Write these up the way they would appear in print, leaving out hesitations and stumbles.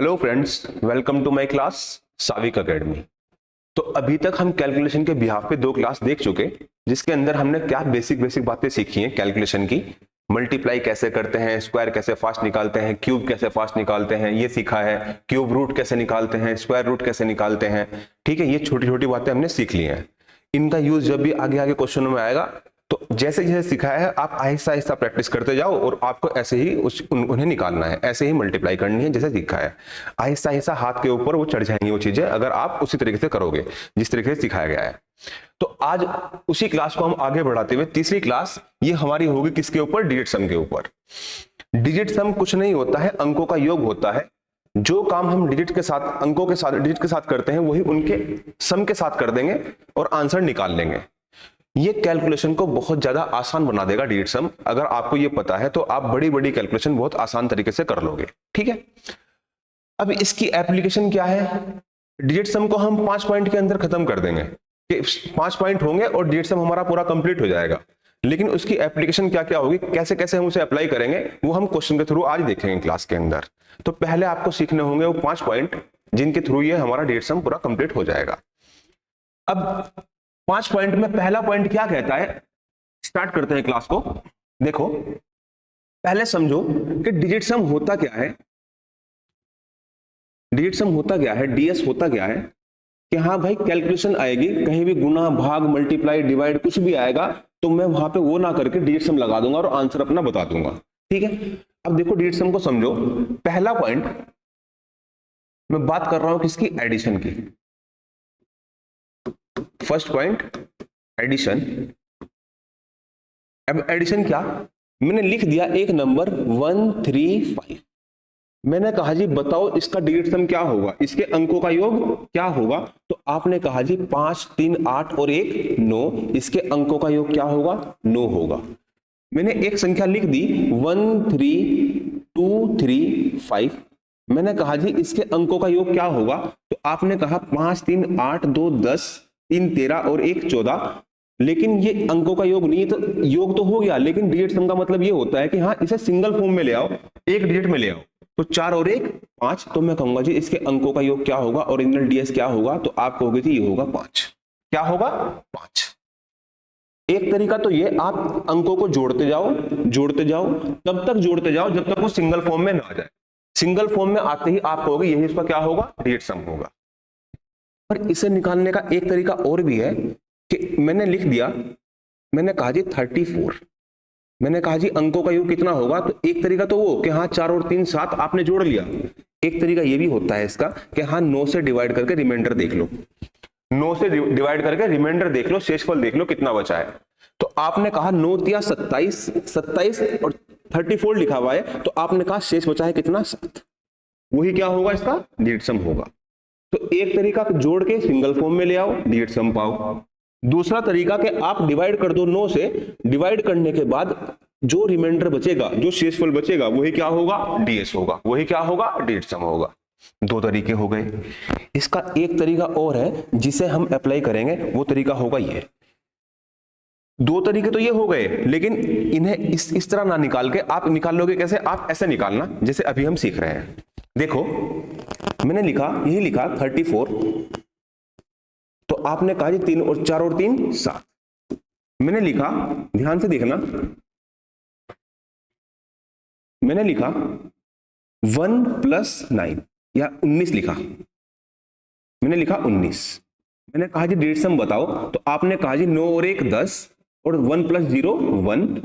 Hello friends, welcome to my class Savik academy. तो अभी तक हम कैलकुलेशन के बिहाफ पे दो क्लास देख चुके, जिसके अंदर हमने क्या बेसिक बातें सीखी हैं कैलकुलेशन की। मल्टीप्लाई कैसे करते हैं, स्क्वायर कैसे फास्ट निकालते हैं, क्यूब कैसे फास्ट निकालते हैं, ये सीखा है। क्यूब रूट कैसे निकालते हैं, स्क्वायर रूट कैसे निकालते हैं। ठीक है, ये छोटी छोटी बातें हमने सीख ली हैं। इनका यूज जब भी आगे आगे क्वेश्चनों में आएगा तो जैसे जैसे सिखाया है आप आहिस्ता आहिस्ता प्रैक्टिस करते जाओ और आपको ऐसे ही उन्हें निकालना है, ऐसे ही मल्टीप्लाई करनी है जैसे सीखा है। आहिस्ता आहिस्ता हाथ के ऊपर वो चढ़ जाएंगी वो चीजें, अगर आप उसी तरीके से करोगे जिस तरीके से सिखाया गया है। तो आज उसी क्लास को हम आगे बढ़ाते हुए तीसरी क्लास ये हमारी होगी किसके ऊपर? डिजिट सम के ऊपर। डिजिट सम कुछ नहीं होता है, अंकों का योग होता है। जो काम हम डिजिट के साथ, अंकों के साथ, डिजिट के साथ करते हैं वही उनके सम के साथ कर देंगे और आंसर निकाल लेंगे। ये कैलकुलेशन को बहुत ज्यादा आसान बना देगा डिजिट सम। अगर आपको ये पता है तो आप बड़ी बड़ी कैलकुलेशन बहुत आसान तरीके से कर लोगे। ठीक है, अब इसकी एप्लीकेशन क्या है? डिजिट सम को हम 5 पॉइंट के अंदर खत्म कर देंगे कि 5 पॉइंट होंगे और डिजिट सम हमारा पूरा कंप्लीट हो जाएगा। लेकिन उसकी एप्लीकेशन क्या क्या होगी, कैसे कैसे हम उसे अप्लाई करेंगे, वो हम क्वेश्चन के थ्रू आज देखेंगे क्लास के अंदर। तो पहले आपको सीखने होंगे वो 5 पॉइंट जिनके थ्रू ये हमारा डिजिट सम पूरा कंप्लीट हो जाएगा। अब 5 पॉइंट में पहला पॉइंट क्या कहता है, स्टार्ट करते हैं क्लास को। देखो, पहले समझो कि डिजिट सम होता क्या है। डिजिट सम होता क्या है, डीएस होता क्या है कि हाँ भाई कैलकुलेशन आएगी, कहीं भी गुना, भाग, मल्टीप्लाई, डिवाइड कुछ भी आएगा तो मैं वहां पे वो ना करके डिजिट सम लगा दूंगा और आंसर अपना बता दूंगा। ठीक है, अब देखो डिजिट सम को समझो। पहला पॉइंट मैं बात कर रहा हूं किसकी? एडिशन की। First point addition. अब एडिशन क्या, मैंने लिख दिया एक नंबर 135। मैंने कहा जी बताओ इसका डिजिट सम क्या होगा, इसके अंकों का योग क्या होगा? तो आपने कहा जी 5, 3, 8 और 1 9, इसके अंकों का योग क्या होगा? 9 होगा। मैंने एक संख्या लिख दी 13235। मैंने कहा जी इसके अंकों का योग क्या होगा? तो आपने कहा 5, 3, 8, 2, 10, 3, 13 और 1 14। लेकिन ये अंकों का योग नहीं है, तो योग तो हो गया लेकिन डिजिट सम का मतलब ये होता है कि हाँ इसे सिंगल फॉर्म में ले आओ, एक डिजिट में ले आओ। तो 4 और 1 5। तो मैं कहूंगा जी इसके अंकों का योग क्या होगा, ओरिजिनल डीएस क्या होगा? तो आप कहोगे जी ये होगा 5। क्या होगा? 5। एक तरीका तो ये, आप अंकों को जोड़ते जाओ तब तक जोड़ते जाओ जब तक वो सिंगल फॉर्म में ना आ जाए। सिंगल फॉर्म में आते ही आप कहोगे यही इसका क्या होगा? डिजिट सम होगा। पर इसे निकालने का एक तरीका और भी है कि मैंने लिख दिया, मैंने कहा जी 34। मैंने कहा जी अंकों का योग कितना होगा? तो एक तरीका तो वो कि हाँ 4 और 3 7 आपने जोड़ लिया। एक तरीका ये भी होता है इसका कि हाँ 9 से डिवाइड करके रिमाइंडर देख लो, 9 से डिवाइड करके रिमाइंडर देख लो, शेषफल देख लो कितना बचा है। तो आपने कहा 9 तिया 27, 27 और 34 लिखा हुआ है, तो आपने कहा शेष बचा है कितना? 7। वही क्या होगा? इसका डिजिट सम होगा। तो एक तरीका जोड़ के सिंगल फॉर्म में ले आओ, डिजिट सम पाओ। दूसरा तरीका कि आप डिवाइड कर दो 9 से, डिवाइड करने के बाद जो रिमाइंडर बचेगा, जो शेषफल बचेगा वही क्या होगा? डीएस होगा। वही क्या होगा? डिजिट सम होगा। 2 तरीके हो गए। इसका एक तरीका और है जिसे हम अप्लाई करेंगे, वो तरीका होगा ये। 2 तरीके तो ये हो गए, लेकिन इन्हें इस तरह ना निकाल के आप निकाल लोगे कैसे? आप ऐसे निकालना जैसे अभी हम सीख रहे हैं। देखो मैंने लिखा, यही लिखा 34। तो आपने कहा जी 3 और 4 और 3 7। मैंने लिखा, ध्यान से देखना, मैंने लिखा 1 + 9 या 19 लिखा। मैंने लिखा 19। मैंने कहा जी डिजिट सम बताओ। तो आपने कहा जी 9 और 1 10 और 1 + 0 1।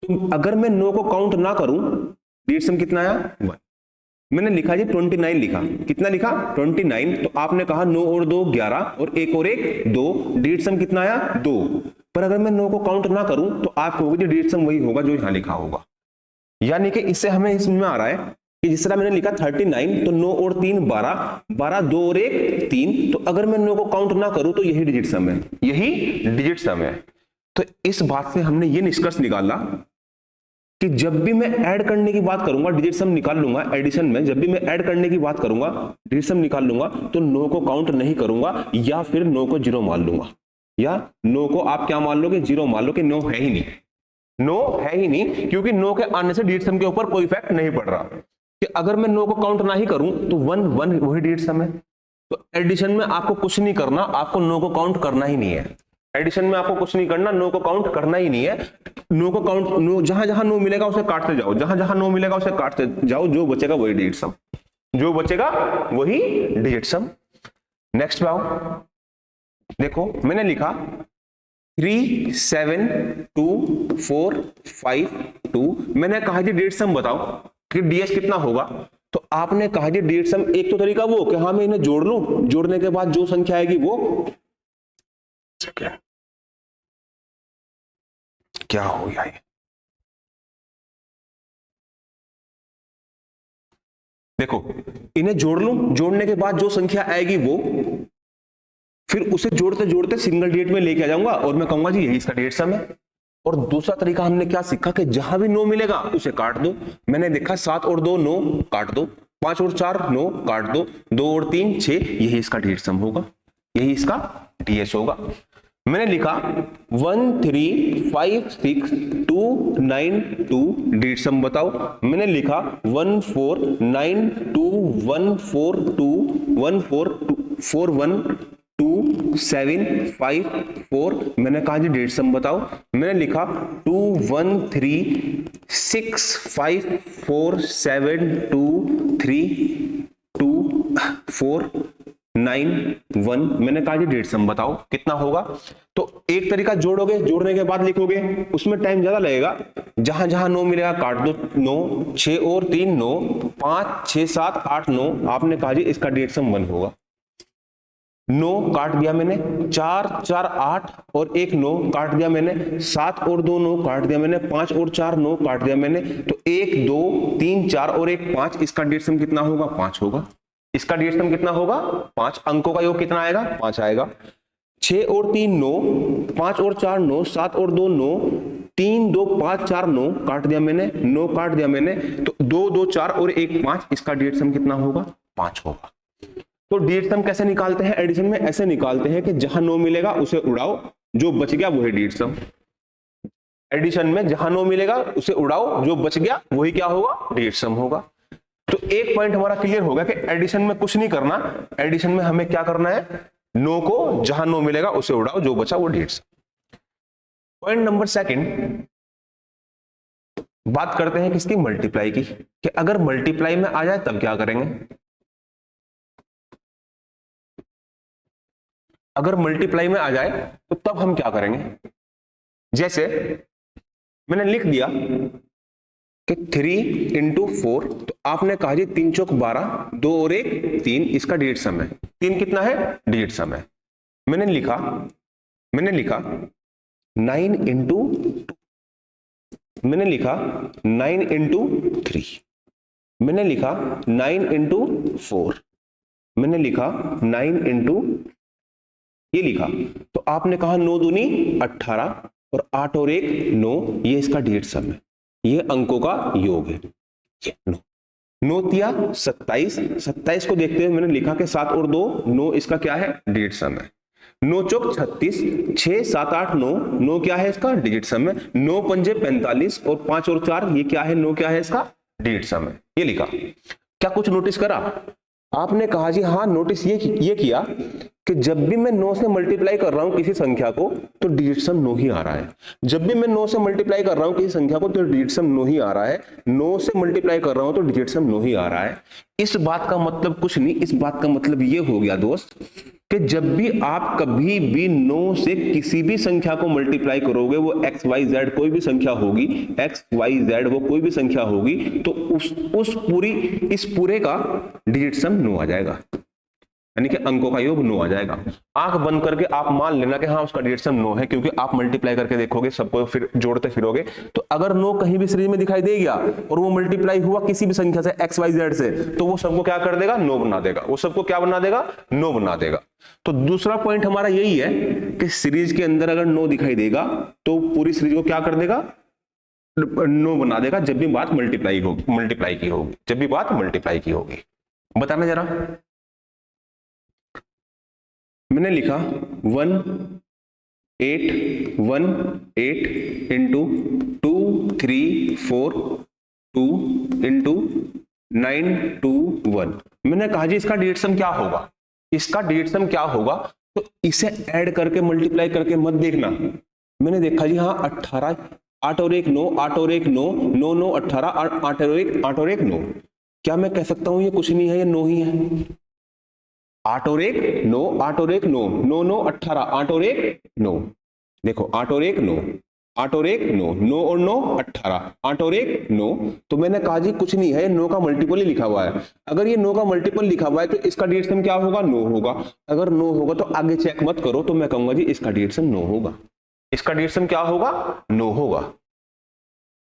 तो अगर मैं 9 को काउंट ना करूं, डिजिट सम कितना आया? 1। मैंने लिखा जी 29 लिखा। कितना लिखा? 29। तो आपने कहा 9 और 2 11 और 1 और 1 2। डिजिट सम कितना आया? 2। पर अगर मैं 9 को काउंट ना करूं तो आप कहोगे जी डिजिट सम वही होगा जो यहां लिखा होगा। यानी कि इससे हमें इसमें आ रहा है कि जिस तरह मैंने लिखा 39, तो 9 और 3 12, 12 2 और 1 3। तो अगर मैं 9 को काउंट ना करूं तो यही डिजिट सम है, यही डिजिट सम है। तो इस बात से हमने ये निष्कर्ष निकाला कि जब भी मैं ऐड करने की बात करूंगा डिजिट सम निकाल लूंगा। एडिशन में जब भी मैं ऐड करने की बात करूंगा, डिजिट सम निकाल लूंगा, तो 9 को काउंट नहीं करूंगा या फिर 9 को 0 मान लूंगा। या 9 को आप क्या मान लोगे? 0 मान लो कि 9 है ही नहीं। 9 है ही नहीं, क्योंकि 9 के आने से डिजिट सम के ऊपर कोई इफेक्ट नहीं पड़ रहा। कि अगर मैं 9 को काउंट ना ही करूं तो 1 1 वही डिजिट सम है। तो एडिशन में आपको कुछ नहीं करना, आपको 9 को काउंट करना ही नहीं है। एडिशन में आपको कुछ नहीं करना, 9 को काउंट करना ही नहीं है। 9 को काउंट, 9 जहां जहां 9 मिलेगा उसे काटते जाओ, जहां जहां 9 मिलेगा उसे काटते जाओ, जो बचेगा वही डिजिट सम, जो बचेगा वही डिजिट सम। नेक्स्ट पे आओ, देखो मैंने लिखा 3 7 2 4 5 2। मैंने कहा जी डिजिट सम बताओ कि डीएस कितना होगा। तो आपने कहा जी डिजिट सम, एक तो तरीका वो कि हाँ मैं इन्हें जोड़ लूं, जोड़ने के बाद जो संख्या आएगी वो क्या हो गया ये, देखो इन्हें जोड़ लूं, जोड़ने के बाद जो संख्या आएगी वो, फिर उसे जोड़ते जोड़ते सिंगल डिजिट में लेके आ जाऊंगा और मैं कहूंगा जी यही इसका डिजिट सम है। और दूसरा तरीका हमने क्या सीखा कि जहां भी 9 मिलेगा उसे काट दो। मैंने देखा 7 और 2 9, काट दो। 5 और 4 9, काट दो। 2 और 3 6, यही इसका डिजिट सम होगा, यही इसका डीएस होगा। मैंने लिखा 1 3 5 6 2 9 2, डिजिट सम बताओ। मैंने लिखा 1 4 9 2 1 4 2 1 4 4 1 2 7 5 4, मैंने कहा जी डिजिट सम बताओ। मैंने लिखा 2 1 3 6 5 4 7 2 3 2 4 9 1, मैंने कहा जी डिजिट सम बताओ कितना होगा। तो एक तरीका जोड़ोगे, जोड़ने के बाद लिखोगे, उसमें टाइम ज्यादा लगेगा। जहां जहां 9 मिलेगा काट दो, 9 6 और 3 9, 5 6 7 8 9, आपने कहा जी इसका डिजिट सम 1 होगा। 9 काट दिया मैंने, 4 4 8 और 1 9 काट दिया मैंने, 7 और 2 9 काट दिया मैंने, 5 और 4 9 काट दिया मैंने। तो 1 2 3 4 और 1 5, इसका डिजिट सम कितना होगा? 5 होगा। इसका डिजिट सम कितना होगा? 5। अंकों का योग कितना आएगा? 5 आएगा। 6 और 3 9, 5 और 4 9, 7 और 2 9, 3 2 5 4 9 काट दिया मैंने, 9 काट दिया मैंने। तो 2 2 4 और 1 5, इसका डिजिट सम कितना होगा? 5 होगा। तो डिजिट सम कैसे निकालते हैं एडिशन में? ऐसे निकालते हैं कि जहां 9 मिलेगा उसे उड़ाओ, जो बच गया वही डिजिट सम। एडिशन में जहां 9 मिलेगा उसे उड़ाओ, जो बच गया वही क्या होगा? डिजिट सम होगा। तो एक पॉइंट हमारा क्लियर हो गया कि एडिशन में कुछ नहीं करना, एडिशन में हमें क्या करना है? 9 को जहां 9 मिलेगा उसे उड़ाओ, जो बचा वो डिजिट सम। पॉइंट नंबर सेकंड, बात करते हैं किसकी? मल्टीप्लाई की, कि अगर मल्टीप्लाई में आ जाए तब क्या करेंगे। अगर मल्टीप्लाई में आ जाए तो तब हम क्या करेंगे? जैसे मैंने लिख दिया कि 3 इंटू 4, तो आपने कहा जी 3 चौक 12, 2 और 1 3, इसका डिजिट सम है। 3 कितना है? डिजिट सम है। मैंने लिखा 9 इंटू, मैंने लिखा 9 इंटू 3, मैंने लिखा 9 इंटू 4, मैंने लिखा 9 इंटू, ये लिखा। तो आपने कहा 9 दूनी 18 और 8 और 1 9, ये इसका डिजिट सम है, ये अंकों का योग है। ये 9 तिया 27, 27 को देखते हुए मैंने लिखा कि 7 और 2 9, इसका क्या है? डिजिट सम है। 9 चौक 36, 6 7 8 9, 9 क्या है? इसका डिजिट सम है। 9 पंजे 45 और 5 और 4, ये क्या है? 9 क्या है? इसका डिजिट सम है। ये लिखा। क्या कुछ नोटिस करा? आपने कहा जी हाँ, नोटिस ये किया कि जब भी मैं 9 से मल्टीप्लाई कर रहा हूं किसी संख्या को तो डिजिट सम 9 ही आ रहा है। जब भी मैं 9 से मल्टीप्लाई कर रहा हूं किसी संख्या को तो डिजिट सम 9 ही आ रहा है। 9 से मल्टीप्लाई कर रहा हूं तो डिजिट सम 9 ही आ रहा है। इस बात का मतलब कुछ नहीं, इस बात का मतलब ये हो गया दोस्त कि जब भी आप कभी भी 9 से किसी भी संख्या को मल्टीप्लाई करोगे, वो एक्स वाई जेड कोई भी संख्या होगी, एक्स वाई जेड वो कोई भी संख्या होगी, तो इस पूरे का डिजिट सम 9 आ जाएगा, यानी कि अंकों का योग 9 आ जाएगा। आंख बंद करके आप मान लेना कि हाँ उसका डिजिट सम 9 है, क्योंकि आप मल्टीप्लाई करके देखोगे, सबको फिर जोड़ते फिरोगे। तो अगर 9 कहीं भी सीरीज में दिखाई दे गया और वो मल्टीप्लाई हुआ किसी भी संख्या से एक्स वाई जेड से, तो वो सबको क्या कर देगा? 9 बना देगा। वो सबको क्या बना देगा? 9 बना देगा। तो दूसरा पॉइंट हमारा यही है कि सीरीज के अंदर अगर 9 दिखाई देगा तो पूरी सीरीज को क्या कर देगा? 9 बना देगा, जब भी बात मल्टीप्लाई की होगी, जब भी बात मल्टीप्लाई की होगी। बताना जरा। मैंने लिखा 1 8 1 8 इंटू 2 3 4 2 इंटू 921। मैंने कहा जी इसका डिजिट सम क्या होगा, इसका डिजिट सम क्या होगा, तो इसे ऐड करके मल्टीप्लाई करके मत देखना। मैंने देखा जी हाँ 18, 8 और 1 9, 8 और 1 9, 9 9 18, 8 और 1 8 और 1 9। क्या मैं कह सकता हूं ये कुछ नहीं है, ये 9 ही है। 8 और 1 9, 8 और 1 9, 9 9 18, 8 और 1 9। देखो 8 और 1 9, 8 और 1 9, 9 और 9 18, 8 और 1 9। तो मैंने कहा जी कुछ नहीं है, 9 का मल्टीपल ही लिखा हुआ है। अगर ये 9 का मल्टीपल लिखा हुआ है तो इसका डिजिट सम क्या होगा, 9 होगा। अगर 9 होगा तो आगे चेक मत करो, तो मैं कहूंगा जी इसका डिजिट सम 9 होगा। इसका डिजिट सम क्या होगा, 9 होगा।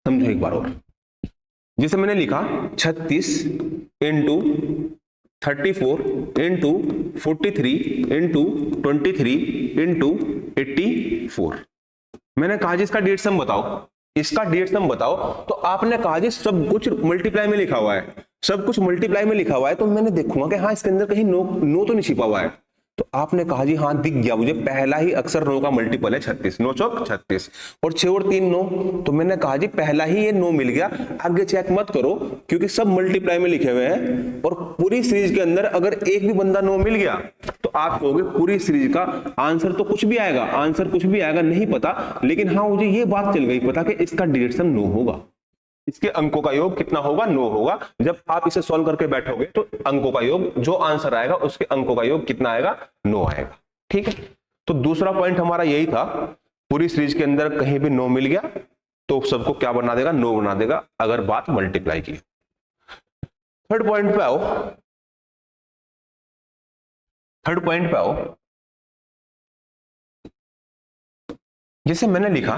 समझो एक बार और, जैसे मैंने लिखा 36 इंटू 34 इंटू 43 इंटू 23 इंटू 84। मैंने कहा जी इसका डिजिट सम बताओ, इसका डिजिट सम बताओ। तो आपने कहा जी सब कुछ मल्टीप्लाई में लिखा हुआ है, सब कुछ मल्टीप्लाई में लिखा हुआ है। तो मैंने देखूंगा कि हाँ इसके अंदर कहीं नो तो नहीं छिपा हुआ है। तो आपने कहा जी हाँ दिख गया मुझे, पहला ही अक्षर 9 का मल्टीपल है 36, 9 चौक 36 और 6 और 3 9। तो मैंने कहा जी पहला ही ये 9 मिल गया, आगे चेक मत करो क्योंकि सब मल्टीप्लाई में लिखे हुए हैं। और पूरी सीरीज के अंदर अगर एक भी बंदा 9 मिल गया तो आप कहोगे पूरी सीरीज का आंसर तो कुछ भी आएगा, आंसर कुछ भी आएगा नहीं पता, लेकिन हाँ मुझे ये बात चल गई पता कि इसका डिजिट सम 9 होगा, इसके अंकों का योग कितना होगा, 9 होगा। जब आप इसे सॉल्व करके बैठोगे तो अंकों का योग, जो आंसर आएगा उसके अंकों का योग कितना आएगा, 9 आएगा। ठीक है, तो दूसरा पॉइंट हमारा यही था, पूरी सीरीज के अंदर कहीं भी 9 मिल गया तो सबको क्या बना देगा, 9 बना देगा, अगर बात मल्टीप्लाई की। थर्ड पॉइंट पे आओ, थर्ड पॉइंट पे आओ। जैसे मैंने लिखा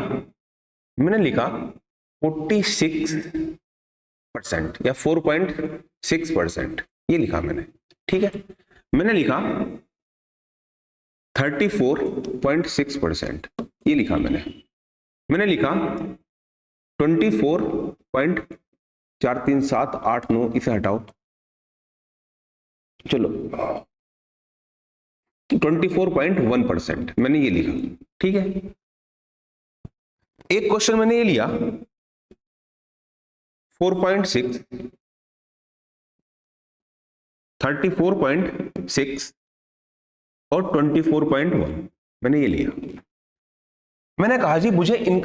46% या 4.6%, ये लिखा मैंने। ठीक है, मैंने लिखा 34.6%, ये लिखा मैंने लिखा 24.43789, इसे हटाओ, चलो 24.1% मैंने ये लिखा। ठीक है, एक क्वेश्चन मैंने ये लिया 4.6, 34.6 और 24.1 मैंने ये लिया। मैंने कहा जी मुझे इन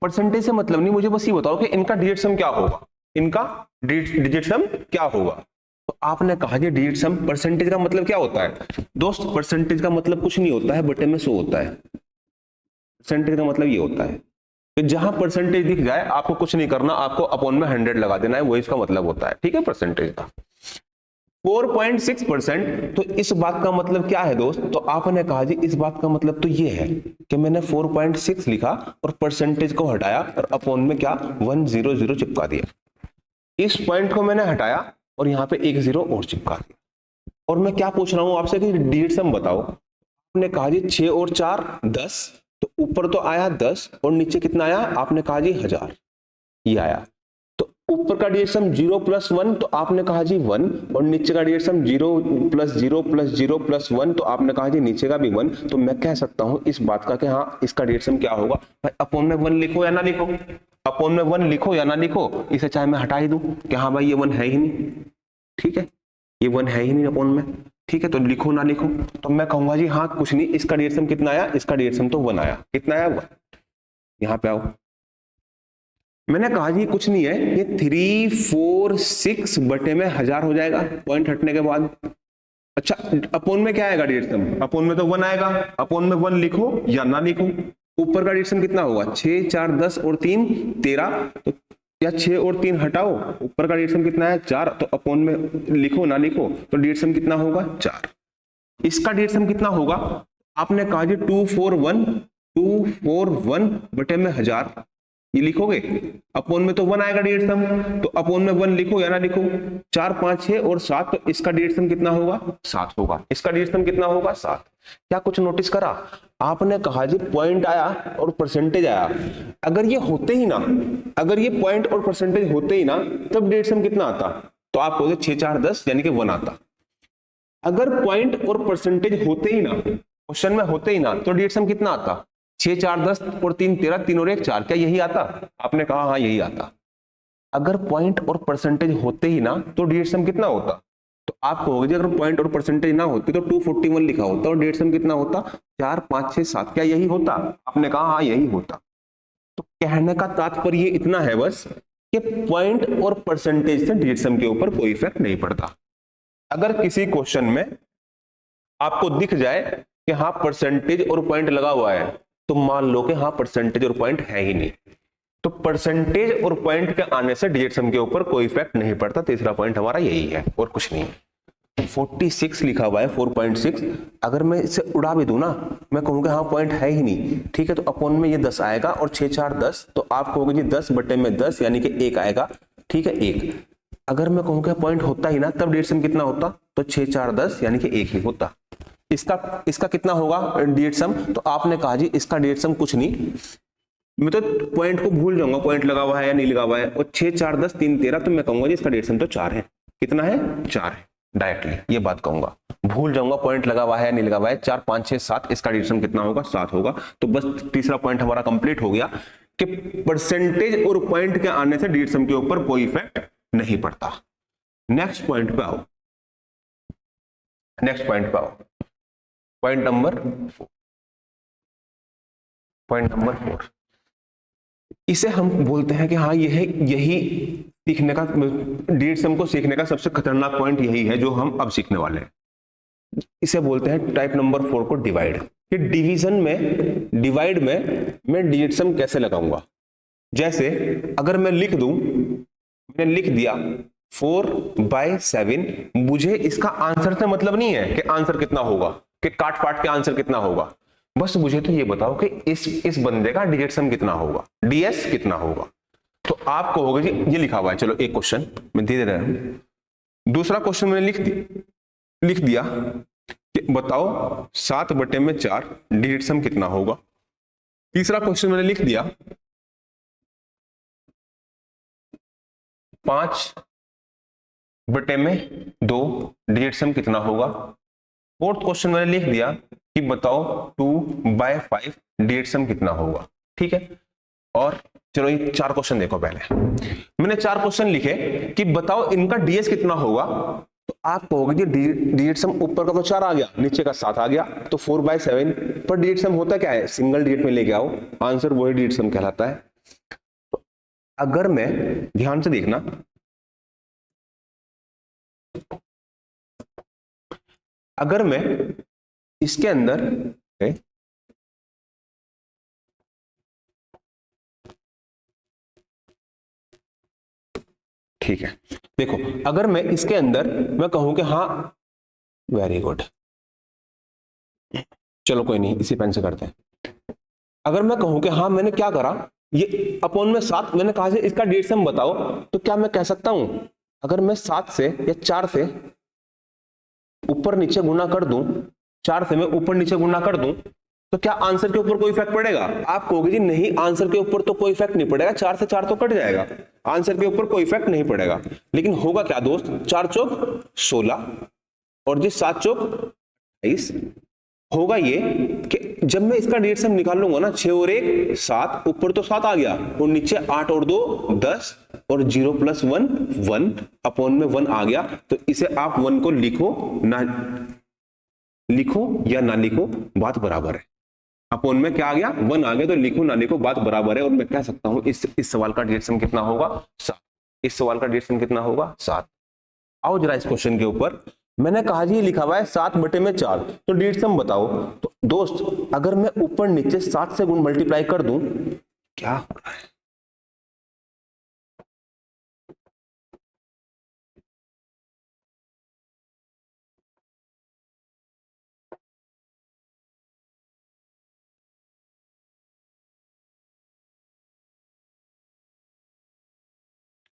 परसेंटेज से मतलब नहीं, मुझे बस ये बताओ कि इनका डिजिट सम क्या होगा, इनका डिजिट सम क्या होगा। तो आपने कहा जी डिजिट सम, परसेंटेज का मतलब क्या होता है दोस्त, परसेंटेज का मतलब कुछ नहीं होता है, बटे में 100 होता है। परसेंटेज का मतलब ये होता है कि जहां परसेंटेज दिख जाए आपको कुछ नहीं करना, आपको अपॉन में 100 लगा देना है, वो इसका मतलब होता है। ठीक है, परसेंटेज का 4.6%। तो इस बात का मतलब क्या है दोस्त, तो आपने कहा जी इस बात का मतलब तो ये है कि मैंने 4.6 लिखा और परसेंटेज को हटाया और अपॉन में क्या 100 चिपका दिया। इस पॉइंट को मैंने हटाया और यहाँ पे एक 0 और चिपका दिया। और मैं क्या पूछ रहा हूं आपसे कि डिजिट सम बताओ। आपने कहा जी 6 और 4 10, तो ऊपर तो आया 10 और नीचे कितना आया, आपने कहा जी 1000, ये आया। तो ऊपर का डिजिट सम 0 + 1, तो आपने कहा जी 1, और नीचे का डिजिट सम 0 + 0 + 0 + 1, तो आपने कहा जी नीचे का भी 1। तो मैं कह सकता हूं इस बात का कि हाँ इसका डिजिट सम क्या होगा। भाई अपॉन में 1 लिखो या ना लिखो, अपॉन में 1 लिखो या ना लिखो, इसे चाहे मैं हटा ही दूं कि हाँ भाई ये 1 है ही नहीं। ठीक है, ये 1 है ही नहीं अपॉन में। ठीक है, तो लिखो ना लिखो, तो मैं कहूंगा जी हाँ कुछ नहीं, इसका डिजिट सम कितना आया, इसका डिजिट सम तो 1 आया। कितना आया, 1। यहां पे आओ, मैंने कहा जी कुछ नहीं है, ये 346 बटे में 1000 हो जाएगा पॉइंट हटने के बाद। अच्छा, अपॉन में क्या आएगा डिजिट सम, अपॉन में तो 1 आएगा, अपॉन में 1 लिखो या ना लिखो। ऊपर का डिजिट सम कितना होगा, 6 4 10 और 3 13, तो या 6 और 3 हटाओ, ऊपर का डिजिट सम कितना है 4, तो अपॉन में लिखो ना लिखो, तो डिजिट सम कितना होगा 4। इसका डिजिट सम कितना होगा, आपने कहा जी 241 बटे में 1000, ये लिखोगे, अपॉन में तो 1 आएगा डिजिट सम, तो अपॉन में 1 लिखो या ना लिखो। 4 5 6 और 7, तो इसका डिजिट सम कितना होगा, 7 होगा। इसका डिजिट सम कितना होगा, 7। क्या कुछ नोटिस करा, आपने कहा जी पॉइंट आया और परसेंटेज आया, अगर ये होते ही ना, अगर ये पॉइंट और परसेंटेज होते ही ना, तब डिजिट सम कितना आता, तो आप कहोगे 6 4 10 यानी कि 1 आता। अगर पॉइंट और परसेंटेज होते ही ना, क्वेश्चन में होते ही ना, तो डिजिट सम कितना आता, 6 4 10 और 3 13, 3 और 1 4, क्या यही आता, आपने कहा हाँ यही आता। अगर पॉइंट और परसेंटेज होते ही ना तो डेट सम कितना होता, तो आप कहोगे अगर पॉइंट और परसेंटेज ना होती तो 241 लिखा होता और डेट सम कितना होता 4 5 6 7। क्या यही होता? आपने कहा हाँ यही होता। तो कहने का तात्पर्य इतना है बस कि पॉइंट और परसेंटेज से डेट सम के ऊपर कोई इफेक्ट नहीं पड़ता। अगर किसी क्वेश्चन में आपको दिख जाए कि हाँ परसेंटेज और पॉइंट लगा हुआ है तो मान लो कि हाँ परसेंटेज और पॉइंट है ही नहीं, तो परसेंटेज और पॉइंट के आने से डिजिट सम के ऊपर कोई इफेक्ट नहीं पड़ता। तीसरा पॉइंट हमारा यही है और कुछ नहीं है। 46 लिखा हुआ है 4.6, अगर मैं इसे उड़ा भी दूं ना, मैं कहूंगा हाँ पॉइंट है ही नहीं, ठीक है, तो अपॉन में ये 10 आएगा और 6 4 10, तो आप कहोगे जी 10 बटे में 10 यानी कि 1 आएगा, ठीक है 1। अगर मैं कहूंगा पॉइंट होता ही ना तब डिजिट सम कितना होता, तो 6 4 10 यानी कि 1 ही होता। इसका कितना होगा डिजिट सम, तो आपने कहा जी इसका डिजिट सम कुछ नहीं, मैं तो पॉइंट को भूल जाऊंगा पॉइंट लगा हुआ है या नहीं लगा हुआ है, और 6 4 10 3 13, तो मैं कहूंगा जी इसका डेट सम तो 4 है। कितना है? 4 है। डायरेक्टली ये बात कहूंगा, भूल जाऊंगा पॉइंट लगा हुआ है या नहीं लगा हुआ है। 4 5 6 7, इसका डेट सम कितना होगा? 7 होगा। तो बस तीसरा पॉइंट हमारा कंप्लीट हो गया कि परसेंटेज और पॉइंट के आने से डेट सम के ऊपर कोई इफेक्ट नहीं पड़ता। नेक्स्ट पॉइंट पे आओ, नेक्स्ट पॉइंट पे आओ, पॉइंट नंबर 4, पॉइंट नंबर 4। इसे हम बोलते हैं कि हाँ यही सीखने का, डेट सम को सीखने का सबसे खतरनाक पॉइंट यही है जो हम अब सीखने वाले हैं। इसे बोलते हैं टाइप नंबर 4 को डिवाइड। कि डिवीजन में, डिवाइड में मैं डिजिट सम कैसे लगाऊंगा। जैसे अगर मैं लिख दूं, मैंने लिख दिया 4/7, मुझे इसका आंसर से मतलब नहीं है कि आंसर कितना होगा, कि काट पाट के आंसर कितना होगा, बस मुझे तो ये बताओ कि इस बंदे का डिजिट सम कितना होगा, डीएस कितना होगा। तो आप कहोगे जी ये लिखा हुआ है, चलो एक क्वेश्चन मैं दे रहा हूं। दूसरा क्वेश्चन मैंने लिख दिया कि बताओ 7 बटे में 4 डिजिट सम कितना होगा। तीसरा क्वेश्चन मैंने लिख दिया 5 बटे में 2 डिजिट सम कितना होगा। फोर्थ क्वेश्चन मैंने लिख दिया कि बताओ 2/5 डिजिट सम कितना होगा। ठीक है, और चलो ये 4 क्वेश्चन देखो। पहले मैंने 4 क्वेश्चन लिखे कि बताओ इनका डीएस कितना होगा। तो आप कहोगे कि डिजिट सम ऊपर का तो 4 आ गया, नीचे का 7 आ गया, तो 4/7 पर डिजिट सम होता क्या है, सिंगल डिजिट में लेके आओ, आंसर वही डिजिट सम कहलाता है। तो अगर मैं, ध्यान से देखना, अगर मैं इसके अंदर ठीक है, देखो अगर मैं इसके अंदर मैं कहूं कि हाँ, वेरी गुड, चलो कोई नहीं, इसी पेन से करते हैं। अगर मैं कहूं कि हाँ मैंने क्या करा, ये अपॉन में 7, मैंने कहा से इसका डिजिट सम बताओ, तो क्या मैं कह सकता हूं अगर मैं 7 से या 4 से ऊपर नीचे गुना कर दूं, 4 से मैं ऊपर नीचे गुना कर दूं, तो क्या आंसर के ऊपर कोई इफेक्ट पड़ेगा। आप कहोगे जी नहीं, आंसर के ऊपर तो कोई इफेक्ट नहीं पड़ेगा, 4 से 4 तो कट जाएगा, आंसर के ऊपर कोई इफेक्ट नहीं पड़ेगा। लेकिन होगा क्या दोस्त, 4 चौक 16 और जी 7 चौक 28। होगा ये कि जब मैं इसका डिजिट सम निकाल लूंगा ना, 6 और 1 7, ऊपर तो 7 आ गया और नीचे 8 और 2 10 और 0 + 1 1, अपॉन में 1 आ गया। तो इसे आप 1 को लिखो ना लिखो या ना लिखो, बात बराबर है। अपॉन में क्या आ गया, 1 आ गया, तो लिखो ना लिखो बात बराबर है। और मैं कह सकता हूं इस सवाल का डिजिट सम कितना होगा, 7। इस सवाल का डिजिट सम कितना होगा, 7। आओ जरा इस क्वेश्चन के ऊपर, मैंने कहा जी लिखा हुआ है 7 बटे में 4, तो डिजिट सम बताओ। तो दोस्त अगर मैं ऊपर नीचे 7 से गुण मल्टीप्लाई कर दूं, क्या हो रहा है,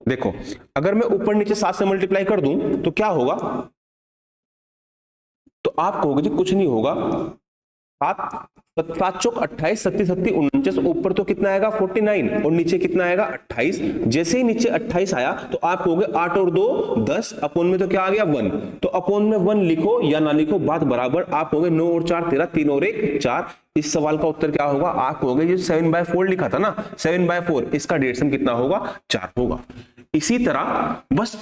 देखो अगर मैं ऊपर नीचे 7 से मल्टीप्लाई कर दूं तो क्या होगा, तो आप कहोगे जी कुछ नहीं होगा, सात सात चौक 28, सत्ती सत्ती 49, ऊपर तो कितना आएगा 49 और नीचे कितना आएगा 28। जैसे ही नीचे 28 आया तो आप कहोगे 8 और 2 10, अपोन में तो क्या आ गया 1, तो अपोन में 1 लिखो या ना लिखो बात बराबर। आप कहोगे 9 और 4 13, 3 और 1 4। इस सवाल का उत्तर क्या होगा? आप कहोगे ये 7/4 लिखा था ना, 7/4, इसका डेढ़ सम कितना होगा? 4 होगा। इसी तरह बस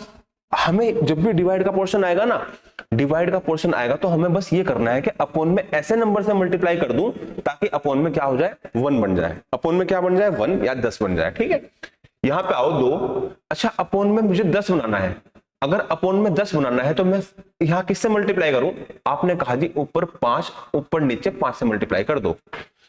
हमें जब भी डिवाइड का पोर्शन आएगा ना, डिवाइड का पोर्शन आएगा तो हमें बस ये करना है कि अपोन में ऐसे नंबर से मल्टीप्लाई कर दूं ताकि अपोन में क्या हो जाए? 1 बन जाए। अपोन में क्या बन जाए? 1 या 10 बन जाए। ठीक है, यहां पे आओ 2। अच्छा, अपोन में मुझे 10 बनाना है। अगर अपोन में 10 बनाना है तो मैं यहां किससे मल्टीप्लाई करूं? आपने कहा जी ऊपर 5, ऊपर नीचे 5 से मल्टीप्लाई कर दो।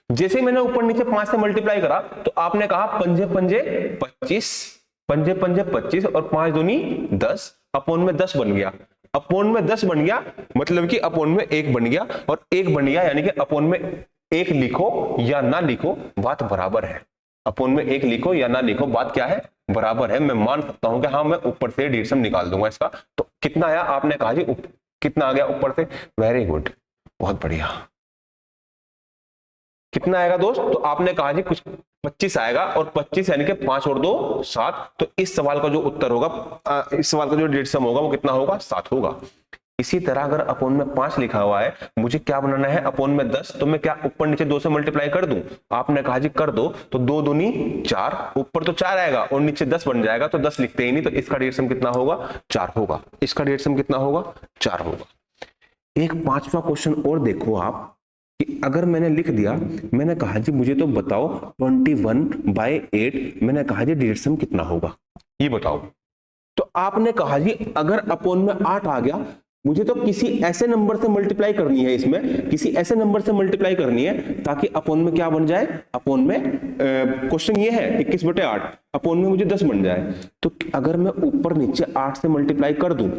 जैसे ही मैंने ऊपर नीचे 5 से मल्टीप्लाई करा तो आपने कहा पंजे पंजे 25, पंजे पंजे 25 और 5 दूनी 10, अपोन में 10 बन गया। अपोन में 10 बन गया मतलब कि अपोन में 1 बन गया, और 1 बन गया यानी कि अपोन में 1 लिखो या ना लिखो बात बराबर है। अपोन में 1 लिखो या ना लिखो बात क्या है? बराबर है। मैं मान सकता हूं कि हाँ मैं ऊपर से डेढ़ सम निकाल दूंगा इसका। तो कितना आया? आपने कहा जी कितना आ गया ऊपर से? वेरी गुड, बहुत बढ़िया। कितना आएगा दोस्त? तो आपने कहा जी कुछ 25 आएगा, और 25 यानी कि 5 और 2 7। तो इस सवाल का जो उत्तर होगा, इस सवाल का जो डेढ़ सम होगा वो कितना होगा? 7 होगा। इसी तरह अगर अपोन में 5 लिखा हुआ है, मुझे क्या बनाना है? अपोन में 10, तो मैं क्या ऊपर नीचे 2 से मल्टीप्लाई कर दूं? आपने कहा जी कर दो। तो 2 दूनी 4, ऊपर तो 4 आएगा और नीचे 10 बन जाएगा, तो 10 लिखते ही नहीं, तो इसका डेढ़ सम कितना होगा? 4 होगा। इसका डेढ़ सम कितना होगा? 4 होगा। एक 5वां क्वेश्चन और देखो आप, कि अगर मैंने लिख दिया, मैंने कहा जी मुझे तो बताओ 21/8, मैंने कहा जी डेढ़ सम कितना होगा, ये बताओ। तो आपने कहा जी अगर अपोन में 8 आ गया, मुझे तो किसी ऐसे नंबर से मल्टीप्लाई करनी है, इसमें किसी ऐसे नंबर से मल्टीप्लाई करनी है ताकि अपोन में क्या बन जाए? अपोन में क्वेश्चन ये है 21/8, अपोन में मुझे 10 बन जाए। तो अगर मैं ऊपर नीचे 8 से मल्टीप्लाई कर दूं,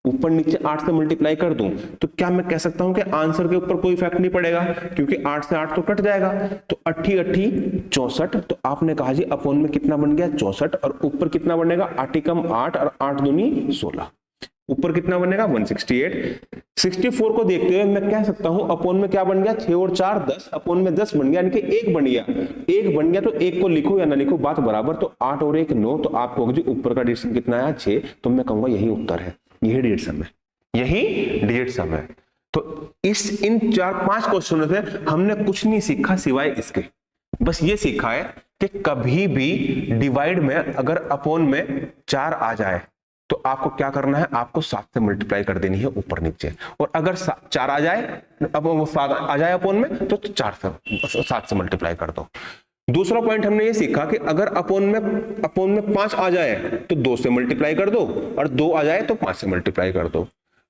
ऊपर नीचे 8 से मल्टीप्लाई कर दूं, तो क्या मैं कह सकता हूं कि आंसर के ऊपर कोई इफेक्ट नहीं पड़ेगा, क्योंकि 8 से 8 तो कट जाएगा। तो 8 8 64। तो आपने कहा जी अपोन में कितना बन गया? 64, और ऊपर कितना बनेगा? 8 एकम 8 और 8 दूनी 16, ऊपर कितना बनेगा? 168। 64 को देखते हुए मैं कह सकता हूं अपोन में क्या बन गया? 6 और 4 10, अपोन में 10 बन गया, यानी कि 1 बन गया। 1 बन गया तो 1 को लिखो या ना लिखो बात बराबर। तो 8 और 1 9, तो आप कहोगे जी ऊपर का डेढ़ सम कितना आया? 6। तो मैं कहूंगा यही उत्तर है, यही डेढ़ सम है, यही डेढ़ सम है। तो इन 4-5 क्वेश्चनों से हमने कुछ नहीं सीखा सिवाय इसके, बस ये सीखा है कि कभी भी डिवाइड में अगर अपोन में 4 आ जाए तो आपको क्या करना है? आपको 7 से मल्टीप्लाई कर देनी है ऊपर नीचे। और अगर 4 आ जाए, अब वो 7 आ जाए अपोन में, तो 7 से मल्टीप्लाई कर दो। दूसरा पॉइंट हमने ये सीखा कि अगर अपोन में 5 आ जाए तो 2 से मल्टीप्लाई कर दो, और 2 आ जाए तो 5 से मल्टीप्लाई कर दो।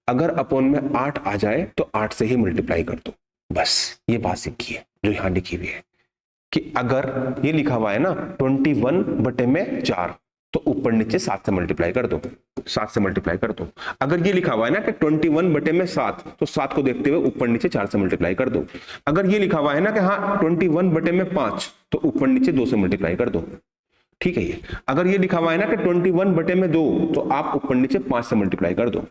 अगर अपोन में 8 आ जाए तो 8 से ही मल्टीप्लाई कर दो। बस ये बात सीखी है जो यहां लिखी हुई है, कि अगर ये लिखा हुआ है ना 21/4, तो ऊपर नीचे 7 से मल्टीप्लाई कर दो, 7 से मल्टीप्लाई कर दो। अगर ये लिखा हुआ है ना कि 21/7, तो 7 को देखते हुए ऊपर नीचे 4 से मल्टीप्लाई कर दो। अगर ये लिखा हुआ है ना कि हाँ 21/5, तो ऊपर नीचे 2 से मल्टीप्लाई कर दो। ठीक है ये। अगर ये लिखा हुआ है ना कि 21/2, तो आप ऊपर नीचे 5 से मल्टीप्लाई कर दो,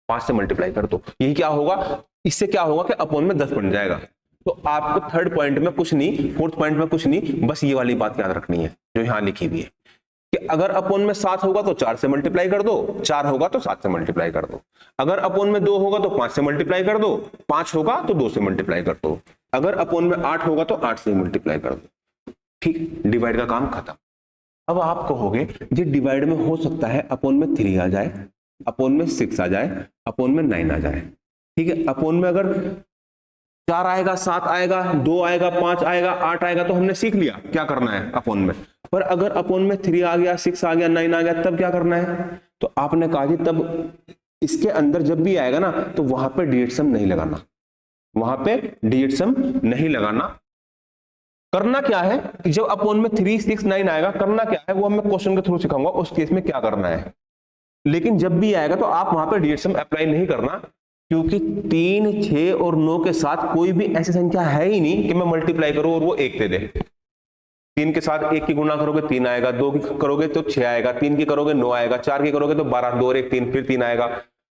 5 से मल्टीप्लाई कर दो। यही क्या होगा? इससे क्या होगा कि अपोन में 10 बन जाएगा। तो आपको थर्ड पॉइंट में कुछ नहीं, फोर्थ पॉइंट में कुछ नहीं, बस ये वाली बात याद रखनी है जो यहां लिखी हुई है, कि अगर अपोन में 7 होगा तो 4 से मल्टीप्लाई कर दो, 4 होगा तो 7 से मल्टीप्लाई कर दो। अगर अपोन में 2 होगा तो 5 से मल्टीप्लाई कर दो, 5 होगा तो 2 से मल्टीप्लाई कर दो। अगर अपोन में 8 होगा तो 8 से मल्टीप्लाई कर दो। ठीक, डिवाइड का काम खत्म। अब आप कहोगे जी डिवाइड में हो सकता है अपोन में 3 आ जाए, अपोन में 6 आ जाए, अपोन में 9 आ जाए। ठीक है, अपोन में अगर 4 आएगा, 7 आएगा, 2 आएगा, 5 आएगा, 8 आएगा, तो हमने सीख लिया क्या करना है अपोन में। पर अगर अपोन में 3 आ गया, 6 आ गया, 9 आ गया, तब क्या करना है? तो आपने कहा जी तब इसके अंदर जब भी आएगा ना, तो वहां पे डिजिट सम नहीं लगाना, वहां पे डिजिट सम नहीं लगाना। करना क्या है? जब अपोन में 3, 6, 9 आएगा, करना क्या है वो मैं क्वेश्चन के थ्रू सिखाऊंगा उस केस में क्या करना है। लेकिन जब भी आएगा तो आप वहां पे डिजिट सम अप्लाई नहीं करना, क्योंकि 3, 6 और 9 के साथ कोई भी ऐसी संख्या है ही नहीं कि मैं मल्टीप्लाई करूं और वो 1 दे दे। 3 के साथ 1 की गुणा करोगे 3 आएगा, 2 की करोगे तो 6 आएगा, 3 की करोगे 9 आएगा, 4 की करोगे तो 12, 2 और 1 3, फिर 3 आएगा।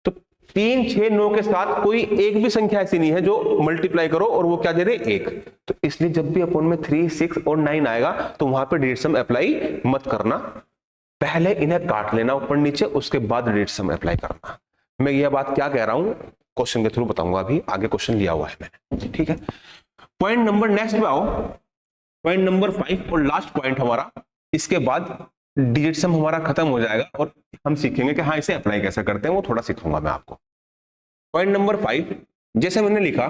तो 3 6 9 के साथ कोई एक भी संख्या ऐसी नहीं है जो मल्टीप्लाई करो और वो क्या दे रहे, 1। तो इसलिए जब भी अपन में 3 6 और 9 आएगा तो वहां पे डिजिट सम अप्लाई मत करना, पहले इन्हें काट लेना ऊपर नीचे, उसके बाद डिजिट सम अप्लाई करना। मैं यह बात क्या कह रहा हूं क्वेश्चन के थ्रू बताऊंगा, अभी आगे क्वेश्चन लिया हुआ है मैंने, ठीक है। पॉइंट नंबर नेक्स्ट पे आओ, पॉइंट नंबर 5 और लास्ट पॉइंट हमारा, इसके बाद डिजिट सम हमारा खत्म हो जाएगा और हम सीखेंगे कि हाँ इसे अप्लाई कैसे करते हैं, वो थोड़ा सिखाऊंगा मैं आपको। पॉइंट नंबर 5, जैसे मैंने लिखा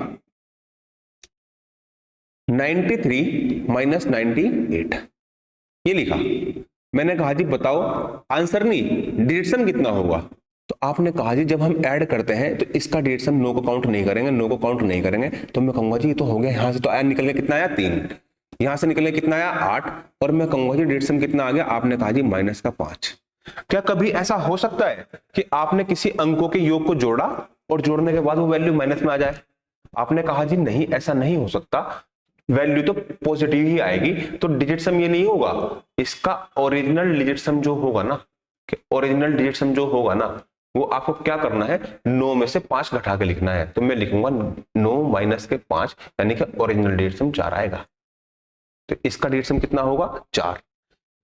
93 माइनस 98, ये लिखा, मैंने कहा जी बताओ आंसर नहीं डिजिट सम कितना होगा। तो आपने कहा जी जब हम ऐड करते हैं तो इसका डिजिट सम 9 को काउंट नहीं करेंगे, 9 को काउंट नहीं करेंगे। तो मैं कहूंगा जी ये तो हो गया, यहां से तो निकल गया कितना आया 3, यहां से निकल गया कितना आया 8, और मैं कहूंगा जी डिजिट सम कितना आ गया, आपने कहा जी माइनस का 5। क्या कभी ऐसा हो सकता है कि आपने किसी अंकों के योग को जोड़ा और जोड़ने के बाद वो वैल्यू माइनस में आ जाए? आपने कहा जी नहीं ऐसा नहीं हो सकता, वैल्यू तो पॉजिटिव ही आएगी। तो डिजिट सम ये नहीं होगा, इसका ओरिजिनल डिजिट सम जो होगा ना, कि ओरिजिनल डिजिट सम जो होगा ना, वो आपको क्या करना है, 9 में से 5 घटा के लिखना है। तो मैं लिखूंगा 9 माइनस के 5, यानी कि ओरिजिनल डिजिट सम 4 आएगा। तो इसका डिजिट सम कितना होगा, 4।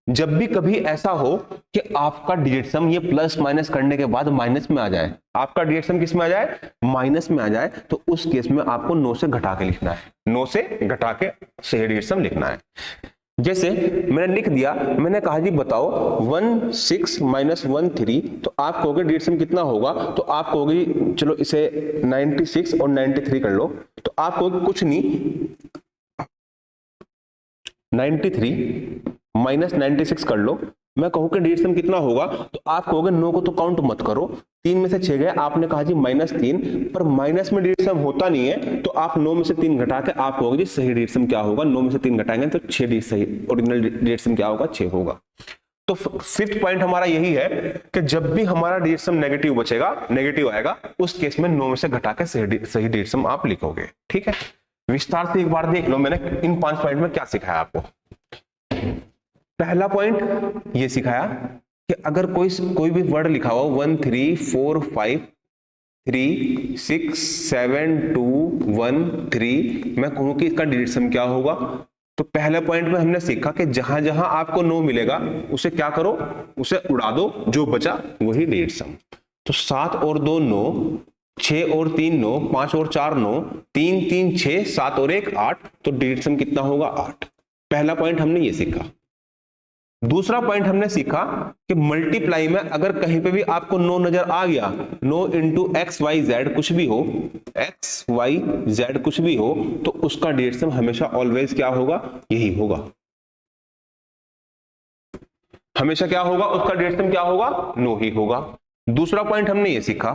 जब भी कभी ऐसा हो कि आपका डिजिट सम ये प्लस माइनस करने के बाद माइनस में आ जाए, आपका डिजिट सम किस में आ जाए, माइनस में आ जाए, तो उस केस में आपको 9 से घटा के लिखना है, 9 से घटा के सही डिजिट सम लिखना है। जैसे मैंने लिख दिया, मैंने कहा जी बताओ 16 माइनस 13, तो आप कहोगे डिजिट सम कितना होगा, तो आप कहोगे चलो इसे 96 और 93 कर लो, तो आप कहोगे कुछ नहीं 93 माइनस 96 कर लो। मैं कहूं कि डिजिट सम कितना होगा, तो आप कहोगे 9 को तो काउंट मत करो, 3 में से 6 गए, आपने कहा जी -3, पर माइनस में डिजिट सम होता नहीं है, तो आप 9 में से 3 घटा के आप कहोगे जी सही डिजिट सम क्या होगा, 9 में से 3 घटाएंगे तो 6 डिजिट सही ओरिजिनल डिजिट सम क्या होगा, 6 होगा। तो 5th पॉइंट हमारा यही है कि जब भी हमारा डिजिट सम नेगेटिव बचेगा, नेगेटिव आएगा, उस केस में 9 में से घटा के सही डिजिट सम आप लिखोगे, ठीक है। विस्तार से एक बार देख लो मैंने इन 5 पॉइंट में क्या सिखाया आपको। पहला पॉइंट ये सिखाया कि अगर कोई भी वर्ड लिखा हो 1 3 4 5 3 6 7 2 1 3, मैं कहूं कि इसका डिजिट सम क्या होगा। तो पहले पॉइंट में हमने सीखा कि जहां जहां आपको 9 मिलेगा उसे क्या करो, उसे उड़ा दो, जो बचा वही डिजिट सम। तो 7 और 2 9, 6 और 3 9, 5 और 4 9, 3 3 6, 7 और 1 8, तो डिजिट सम कितना होगा 8। पहला पॉइंट हमने ये सीखा। दूसरा पॉइंट हमने सीखा कि मल्टीप्लाई में अगर कहीं पे भी आपको 9 नजर आ गया, 9 इंटू एक्स वाई जेड कुछ भी हो, एक्स वाई जेड कुछ भी हो, तो उसका डिजिट सम हमेशा ऑलवेज क्या होगा, यही होगा। हमेशा क्या होगा, उसका डिजिट सम क्या होगा, 9 ही होगा। दूसरा पॉइंट हमने ये सीखा।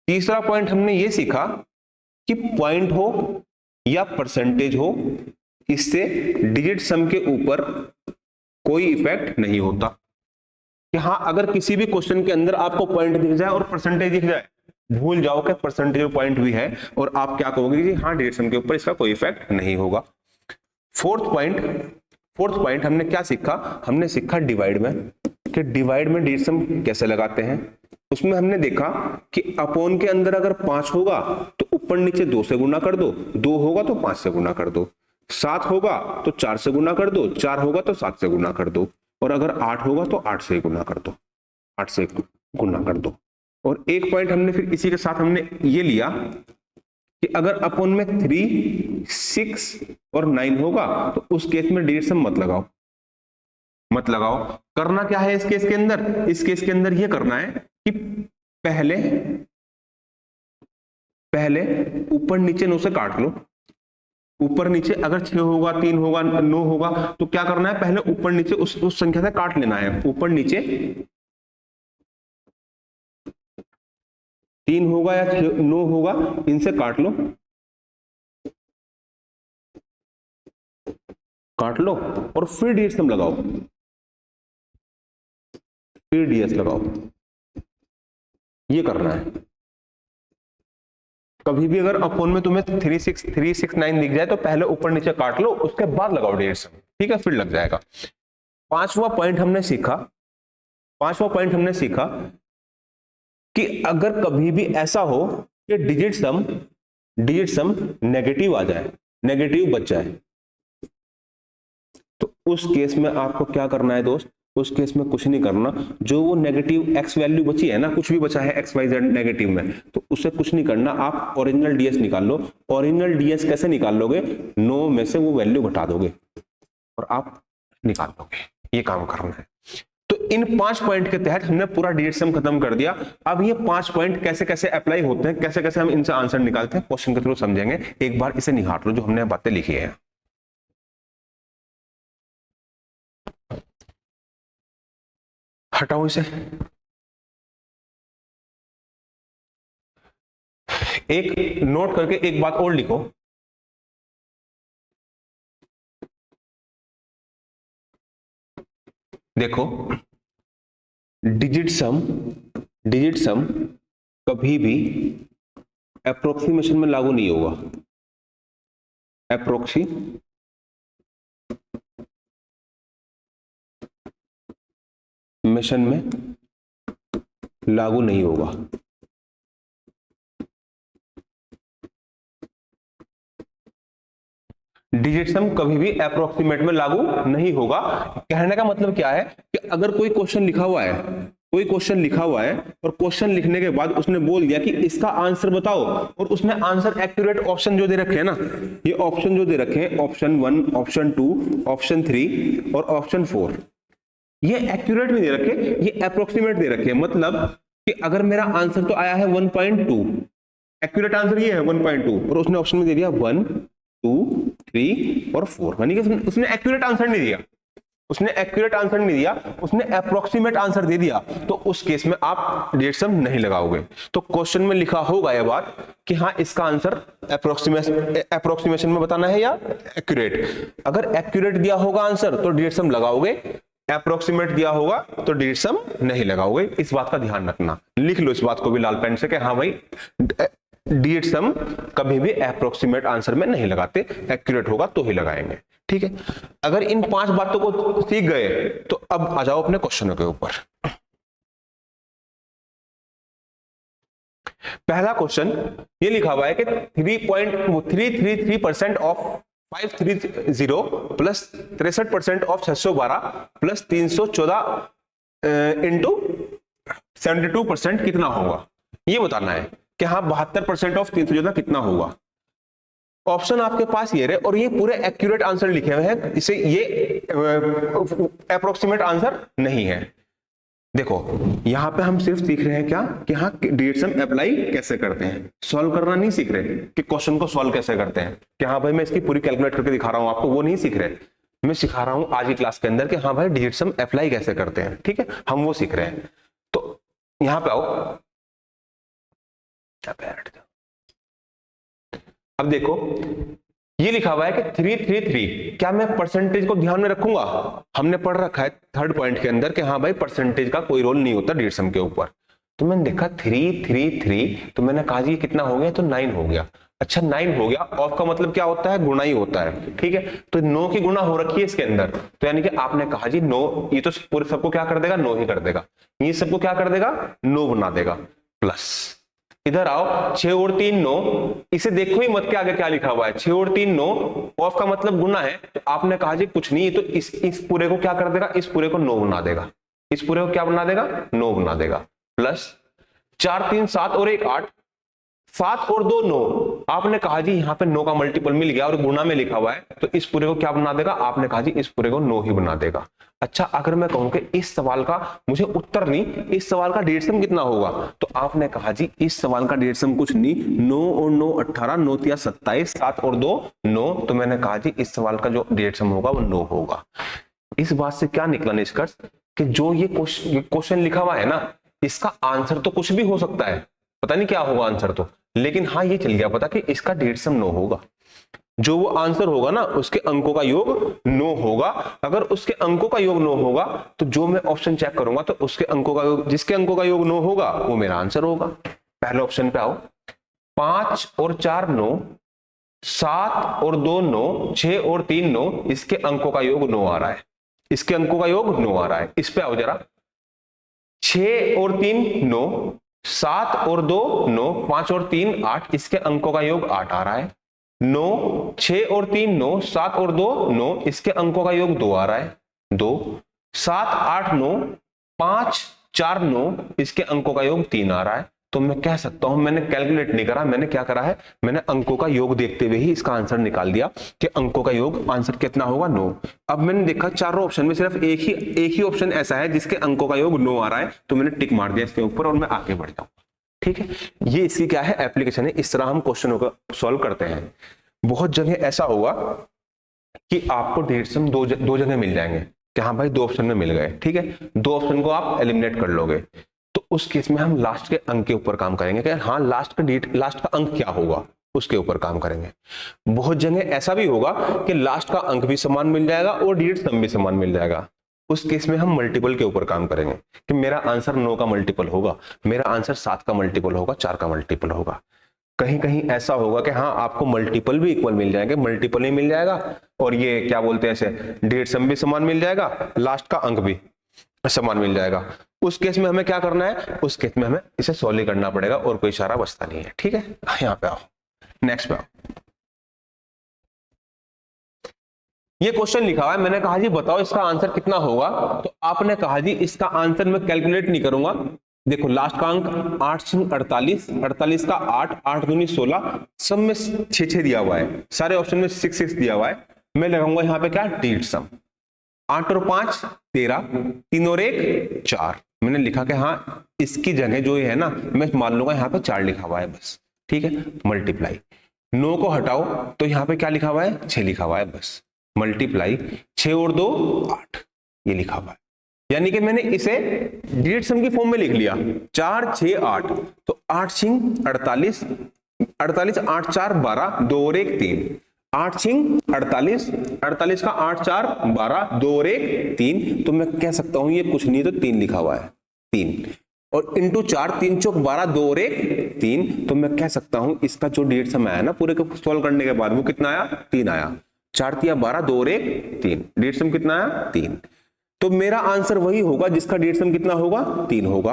तीसरा पॉइंट हमने ये सीखा कि पॉइंट हो या परसेंटेज हो, इससे डिजिट सम के ऊपर कोई इफेक्ट नहीं होता। कि हाँ अगर किसी भी क्वेश्चन के अंदर आपको पॉइंट दिख जाए और परसेंटेज दिख जाए, भूल जाओ कि परसेंटेज और पॉइंट भी है, और आप क्या कहोगे कि हाँ डिजिट सम के ऊपर इसका कोई इफेक्ट नहीं होगा। फोर्थ पॉइंट हमने क्या सीखा, हमने सीखा डिवाइड में, कि डिवाइड में डिजिट सम कैसे लगाते हैं। उसमें हमने देखा कि अपोन के अंदर अगर 5 होगा तो ऊपर नीचे 2 से गुना कर दो, 2 होगा तो 5 से गुना कर दो, 7 होगा तो 4 से गुना कर दो, 4 होगा तो 7 से गुना कर दो, और अगर 8 होगा तो 8 से गुना कर दो, 8 से गुना कर दो। और एक पॉइंट हमने फिर इसी के साथ हमने ये लिया कि अगर अपोन में 3 6 और 9 होगा तो उस केस में डिजिट सम मत लगाओ। करना क्या है इस केस के अंदर, इस केस के अंदर ये करना है कि पहले ऊपर नीचे 9 से काट लो। ऊपर नीचे अगर 6 होगा, 3 होगा, 9 होगा, तो क्या करना है, पहले ऊपर नीचे उस संख्या से काट लेना है। ऊपर नीचे 3 होगा या 9 होगा, इनसे काट लो और फिर डिजिट सम लगाओ, फिर डीएस लगाओ। ये करना है। कभी भी अगर अपोन में तुम्हें 369 दिख जाए तो पहले ऊपर नीचे काट लो, उसके बाद लगाओ डिजिट सम, ठीक है, फिर लग जाएगा। पांचवा पॉइंट हमने सीखा कि अगर कभी भी ऐसा हो कि डिजिट सम नेगेटिव आ जाए, नेगेटिव बच जाए, तो उस केस में आपको क्या करना है दोस्त? उस केस में कुछ नहीं करना। जो वो नेगेटिव एक्स वैल्यू बची है ना, कुछ भी बचा है एक्स वाई जेड नेगेटिव में, तो उससे कुछ नहीं करना, आप ओरिजिनल डीएस निकाल लो। ओरिजिनल डीएस कैसे निकाल लोगे? 9 में से वो वैल्यू घटा दोगे और आप निकाल लोगे। ये काम करना है। तो इन 5 पॉइंट के तहत हमने पूरा डीएस सम खत्म कर दिया। अब ये 5 पॉइंट कैसे कैसे अप्लाई होते हैं, कैसे कैसे हम इनसे आंसर निकालते हैं, क्वेश्चन के थ्रू समझेंगे। एक बार इसे निकाल लो जो हमने बातें लिखी है। हटाओ इसे। एक नोट करके एक बात और लिखो, देखो डिजिट सम कभी भी अप्रोक्सीमेशन में लागू नहीं होगा। अप्रोक्सीमेशन में लागू नहीं होगा। डिजिट सम कभी भी अप्रोक्सीमेट में लागू नहीं होगा। कहने का मतलब क्या है कि अगर कोई क्वेश्चन लिखा हुआ है, कोई क्वेश्चन लिखा हुआ है और क्वेश्चन लिखने के बाद उसने बोल दिया कि इसका आंसर बताओ, और उसने आंसर एक्यूरेट ऑप्शन जो दे रखे हैं ना, ये ऑप्शन जो दे रखे हैं, ऑप्शन 1, ऑप्शन 2, ऑप्शन 3 और ऑप्शन 4, ये एक्यूरेट नहीं दे रखे, ये अप्रोक्सीमेट दे रखे हैं। मतलब कि अगर मेरा आंसर तो आया है 1.2, एक्यूरेट आंसर ये है 1.2, और उसने ऑप्शन में दे दिया 1, 2, 3 और 4, यानी कि उसने एक्यूरेट आंसर नहीं दिया, उसने एक्यूरेट आंसर नहीं दिया, उसने अप्रोक्सीमेट आंसर दे दिया। तो उस केस में आप डिजिट सम नहीं लगाओगे। तो क्वेश्चन में लिखा होगा यह बात कि हाँ इसका आंसर अप्रोक्सीमेशन में बताना है या एक्यूरेट। अगर एक्यूरेट दिया होगा आंसर तो डिजिट सम लगाओगे, अप्रोक्सीमेट दिया होगा तो डिजिट सम नहीं लगाओगे। इस बात का ध्यान रखना, लिख लो इस बात को भी लाल पेन से कि हाँ भाई डिजिट सम कभी भी अप्रोक्सीमेट आंसर में नहीं लगाते, एक्यूरेट होगा तो ही लगाएंगे। ठीक है, अगर इन 5 बातों को सीख गए तो अब आ जाओ अपने क्वेश्चनों के ऊपर। पहला क्वेश्चन ये लिखा हुआ है कि 3.333% of 530 plus 63% of 612 plus 314 into 72% कितना होगा, ये बताना है कि हाँ 72% ऑफ 314 कितना होगा। ऑप्शन आपके पास ये रहे और ये पूरे एक्यूरेट आंसर लिखे हुए हैं, इसे ये अप्रोक्सीमेट आंसर नहीं है। देखो यहां पे हम सिर्फ सीख रहे हैं क्या कि हाँ डिजिट सम अप्लाई कैसे करते हैं, सॉल्व करना नहीं सीख रहे कि क्वेश्चन को सॉल्व कैसे करते हैं, कि हाँ भाई मैं इसकी पूरी कैलकुलेट करके दिखा रहा हूं आपको, वो नहीं सीख रहे। मैं सिखा रहा हूं आज की क्लास के अंदर कि हाँ भाई डिजिट सम अप्लाई कैसे करते हैं। ठीक है, हम वो सीख रहे हैं। तो यहां पे आओ, अब देखो ये लिखा हुआ है कि 333, क्या मैं परसेंटेज को ध्यान में रखूंगा? हमने पढ़ रखा है थर्ड पॉइंट के अंदर कि हाँ भाई परसेंटेज का कोई रोल नहीं होता डिजिट सम के ऊपर। तो मैंने देखा 333, तो मैंने कहा जी कितना हो गया, तो 9 हो गया। अच्छा 9 हो गया, ऑफ का मतलब क्या होता है, गुणा ही होता है। ठीक है, तो 9 की गुणा हो रखी है इसके अंदर, तो यानी कि आपने कहा जी 9, ये तो पूरे सबको क्या कर देगा, 9 ही कर देगा, ये सबको क्या कर देगा, 9 बना देगा। प्लस इधर आओ, 6 और 3 9, इसे देखो ही मत के आगे क्या लिखा हुआ है, 6 और 3 9, ऑफ का मतलब गुना है, तो आपने कहा जी कुछ नहीं, तो इस पूरे को क्या कर देगा, इस पूरे को 9 बना देगा, इस पूरे को क्या बना देगा, 9 बना देगा। प्लस 4 3 7 और 1 8, 7 और 2 9, आपने कहा जी यहाँ पे 9 का मल्टीपल मिल गया और गुना में लिखा हुआ है, तो इस पूरे को क्या बना देगा, आपने कहा जी इस पूरे को 9 ही बना देगा। अच्छा अगर मैं कहूं कि इस सवाल का मुझे उत्तर नहीं, इस सवाल का डिजिट सम कितना होगा, तो आपने कहा जी इस सवाल का डिजिट सम कुछ नहीं, 9 और 9 18, 9 3 27, 7 और 2 9, तो मैंने कहा जी इस सवाल का जो डिजिट सम होगा वो 9 होगा। इस बात से क्या निकला निष्कर्ष कि जो ये क्वेश्चन लिखा हुआ है ना, इसका आंसर तो कुछ भी हो सकता है, पता नहीं क्या होगा आंसर तो, लेकिन हाँ ये चल गया पता कि इसका डिजिट सम 9 होगा। जो वो आंसर होगा ना उसके अंकों का योग 9 होगा। अगर उसके अंकों का योग 9 होगा तो जो मैं ऑप्शन चेक करूंगा तो उसके अंकों का योग, जिसके अंकों का योग 9 होगा वो मेरा आंसर होगा। पहले ऑप्शन पे आओ, 5 और 4 9, 7 और 2 9, 6 और 3 9, इसके अंकों का योग 9 आ रहा है, इसके अंकों का योग 9 आ रहा है। इस पे आओ जरा, 6 और 3 9, 7 और 2 9, 5 और 3 8, इसके अंकों का योग 8 आ रहा है। 9, 6 और 3 9, 7 और 2 9, इसके अंकों का योग 2 आ रहा है। 2, 7 8 9, 5 4 9, इसके अंकों का योग 3 आ रहा है। तो मैं कह सकता हूं, मैंने कैलकुलेट नहीं करा, मैंने क्या करा है, मैंने अंकों का योग देखते हुए ही इसका आंसर निकाल दिया कि अंकों का योग आंसर कितना होगा 9। अब मैंने देखा चारों ऑप्शन में सिर्फ एक ही ऑप्शन ऐसा है जिसके अंकों का योग 9 आ रहा है, तो मैंने टिक मार दिया इसके ऊपर और मैं आगे बढ़ जाऊं। ठीक है, ये इसकी क्या है, एप्लीकेशन है। इस तरह हम क्वेश्चनों को सॉल्व करते हैं। बहुत जगह ऐसा होगा कि आपको डेट सम दो जगह मिल जाएंगे कि हाँ भाई 2 ऑप्शन में मिल गए। ठीक है, 2 ऑप्शन को आप एलिमिनेट कर लोगे, तो उस केस में हम लास्ट के अंक के ऊपर काम करेंगे कि हाँ लास्ट का अंक क्या होगा, उसके ऊपर काम करेंगे। बहुत जगह ऐसा भी होगा कि लास्ट का अंक भी समान मिल जाएगा और डेट सम भी समान मिल जाएगा। उस केस में हम मल्टीपल के ऊपर काम करेंगे कि मेरा आंसर 9 का मल्टीपल होगा, मेरा आंसर 7 का मल्टीपल होगा, 4 का मल्टीपल होगा। कहीं कहीं ऐसा होगा कि हाँ आपको मल्टीपल भी इक्वल मिल जाएंगे, मल्टीपल ही मिल जाएगा और ये क्या बोलते हैं ऐसे, डेट सम भी समान मिल जाएगा, लास्ट का अंक भी समान मिल जाएगा। उस केस में हमें क्या करना है, उस केस में हमें इसे सॉल्व ही करना पड़ेगा और कोई इशारा बचता नहीं है। ठीक है, यहाँ पे आओ, नेक्स्ट पे आओ। ये क्वेश्चन लिखा हुआ है, मैंने कहा जी बताओ इसका आंसर कितना होगा, तो आपने कहा जी इसका आंसर मैं कैलकुलेट नहीं करूंगा। देखो लास्ट का अंक 8 6 48, 48 का 8, 8 दूनी 16, सब में 6 6 दिया हुआ है, सारे ऑप्शन में 6 6 दिया हुआ है। मैं लगाऊंगा यहाँ पे क्या, डेट सम। 8 और 5 13, 3 और 1 4। मैंने लिखा कि हाँ इसकी जगह जो है ना, मैं मान लूंगा यहाँ पे 4 लिखा हुआ है बस। ठीक है, मल्टीप्लाई 9 को हटाओ तो यहाँ पे क्या लिखा हुआ है, 6 लिखा हुआ है बस। मल्टीप्लाई 6 और 2 8, ये लिखा हुआ है। यानी कि मैंने इसे डिजिट सम की फॉर्म में लिख लिया, 4 6 8, तो 8 6 48, 48 8 4 12, 2 और 1 3, 8 6 48, 48 का 8 4 12, 2 और 1 3, तो मैं कह सकता हूं ये कुछ नहीं तो 3 लिखा हुआ है, 3 और इंटू 4, 3 चौक 12, 2 और 1 3, तो मैं कह सकता हूं इसका जो डेट सम आया ना पूरे को सॉल्व करने के बाद वो कितना आया, 3 आया। 4 तिया 12, 2 और 1 3, डेट सम कितना आया, 3। तो मेरा आंसर वही होगा जिसका डेट सम कितना होगा, 3 होगा।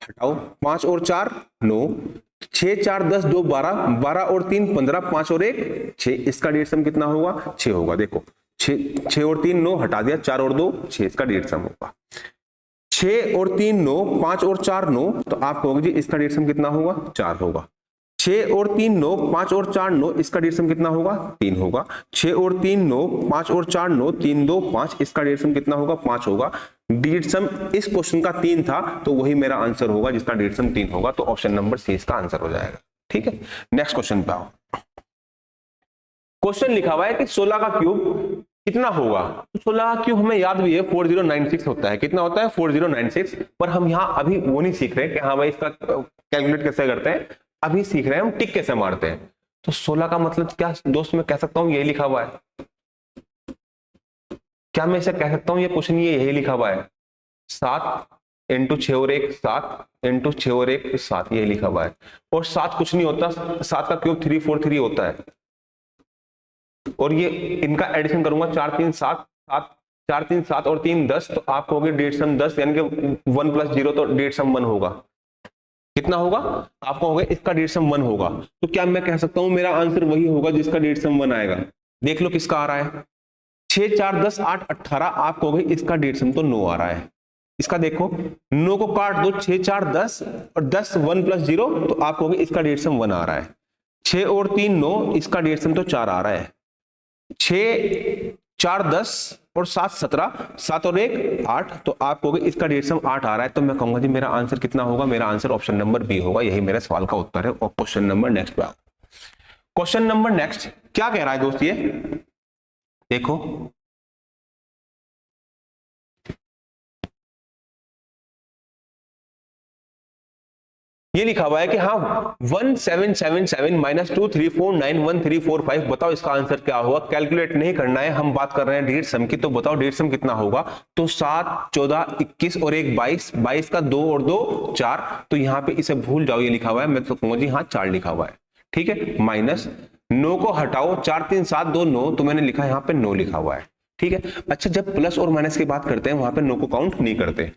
हटाओ 5 और 4 9, 6 4 10 2 12, 12 और 3 15, 5 और 1 6, इसका डेट सम कितना होगा, 6 होगा। देखो 6 और 3 9, हटा दिया, 4 और 2 6, इसका डेट सम होगा। 6 और 3 9, 5 और 4 9, तो आप कहोगे जी इसका डेट सम कितना होगा, 4 होगा। 6 और 3 9, 5 और 4 9, इसका डेट सम कितना होगा, 3 होगा। 6 और 3 9, 5 और 4 9, 3 2 5, इसका डेट सम कितना होगा, 5 होगा। डेट सम इस क्वेश्चन का 3 था, तो वही मेरा आंसर होगा जिसका डेट सम 3 होगा, तो ऑप्शन नंबर सी इसका आंसर हो जाएगा। ठीक है, नेक्स्ट क्वेश्चन पे आओ। क्वेश्चन लिखा हुआ है कि 16 का क्यूब कितना होगा, तो 16 का क्यूब हमें याद भी है 4096 होता है। कितना होता है, 4096, पर हम यहाँ अभी वो नहीं सीख रहे कि हाँ भाई इसका कैलकुलेट कैसे करते हैं, अभी सीख रहे हैं हम टिक कैसे मारते हैं। तो 16 का मतलब क्या दोस्त, मैं कह सकता हूं यही लिखा हुआ है, क्या मैं इसे कह सकता हूं ये क्वेश्चन ये यही लिखा हुआ है, 7 इंटू 6 और 1 7, इंटू 6 और 1 7, यही लिखा हुआ है। और 7 कुछ नहीं होता, 7 का क्यूब 343 होता है। और ये इनका एडिशन करूंगा, 4 3 7 7, 4 3 7 और 3 10, तो आप कहोगे डेट सम 10, यानी कि 1 + 0, तो डेट सम 1 होगा। कितना होगा, आपको होगा इसका डेट सम 1 होगा। तो क्या मैं कह सकता हूं मेरा आंसर वही होगा जिसका डेट सम 1 आएगा। देख लो किसका आ रहा है, 6 4 10 8 18, आप कहोगे इसका डेट सम तो 9 आ रहा है। इसका देखो 9 को काट दो, 6 4 10 और 10 1 + 0, तो आप कहोगे इसका डेट सम 1 आ रहा है। 6 और 3 9, इसका डेट सम तो 4 आ रहा है। 6 4 10 और 7 17, 7 और 1 8, तो आप कहोगे इसका डेट सम 8 आ रहा है। तो मैं कहूंगा जी मेरा आंसर कितना होगा, मेरा आंसर ऑप्शन नंबर बी होगा, यही मेरे सवाल का उत्तर है। और क्वेश्चन नंबर नेक्स्ट पे आओ। क्वेश्चन नंबर नेक्स्ट क्या कह रहा है दोस्त, ये देखो ये लिखा हुआ है कि हाँ 1777 - 234911345, बताओ इसका आंसर क्या होगा। कैलकुलेट नहीं करना है, हम बात कर रहे हैं डेट सम की, तो बताओ डेट सम कितना होगा। तो 7 14 21 और 1 22, 22 का 2 और 2 4, तो यहाँ पे इसे भूल जाओ, ये लिखा हुआ है, मैं तो कहूंगा जी हाँ 4 लिखा हुआ है। ठीक है, माइनस 9 को हटाओ, 4 3 7 2 9, तो मैंने लिखा यहाँ पे 9 लिखा हुआ है। ठीक है, अच्छा जब प्लस और माइनस की बात करते हैं वहां पे 9 को काउंट नहीं करते।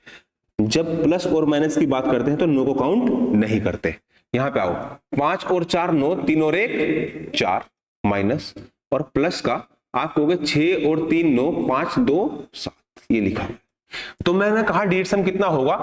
जब प्लस और माइनस की बात करते हैं तो 9 को काउंट नहीं करते। यहां पे आओ, 5 और 4 9, 3 और 1 4, माइनस और प्लस का आप कहोगे 6 और 3 9, 5 2 7, ये लिखा। तो मैंने कहा डिजिट सम कितना होगा,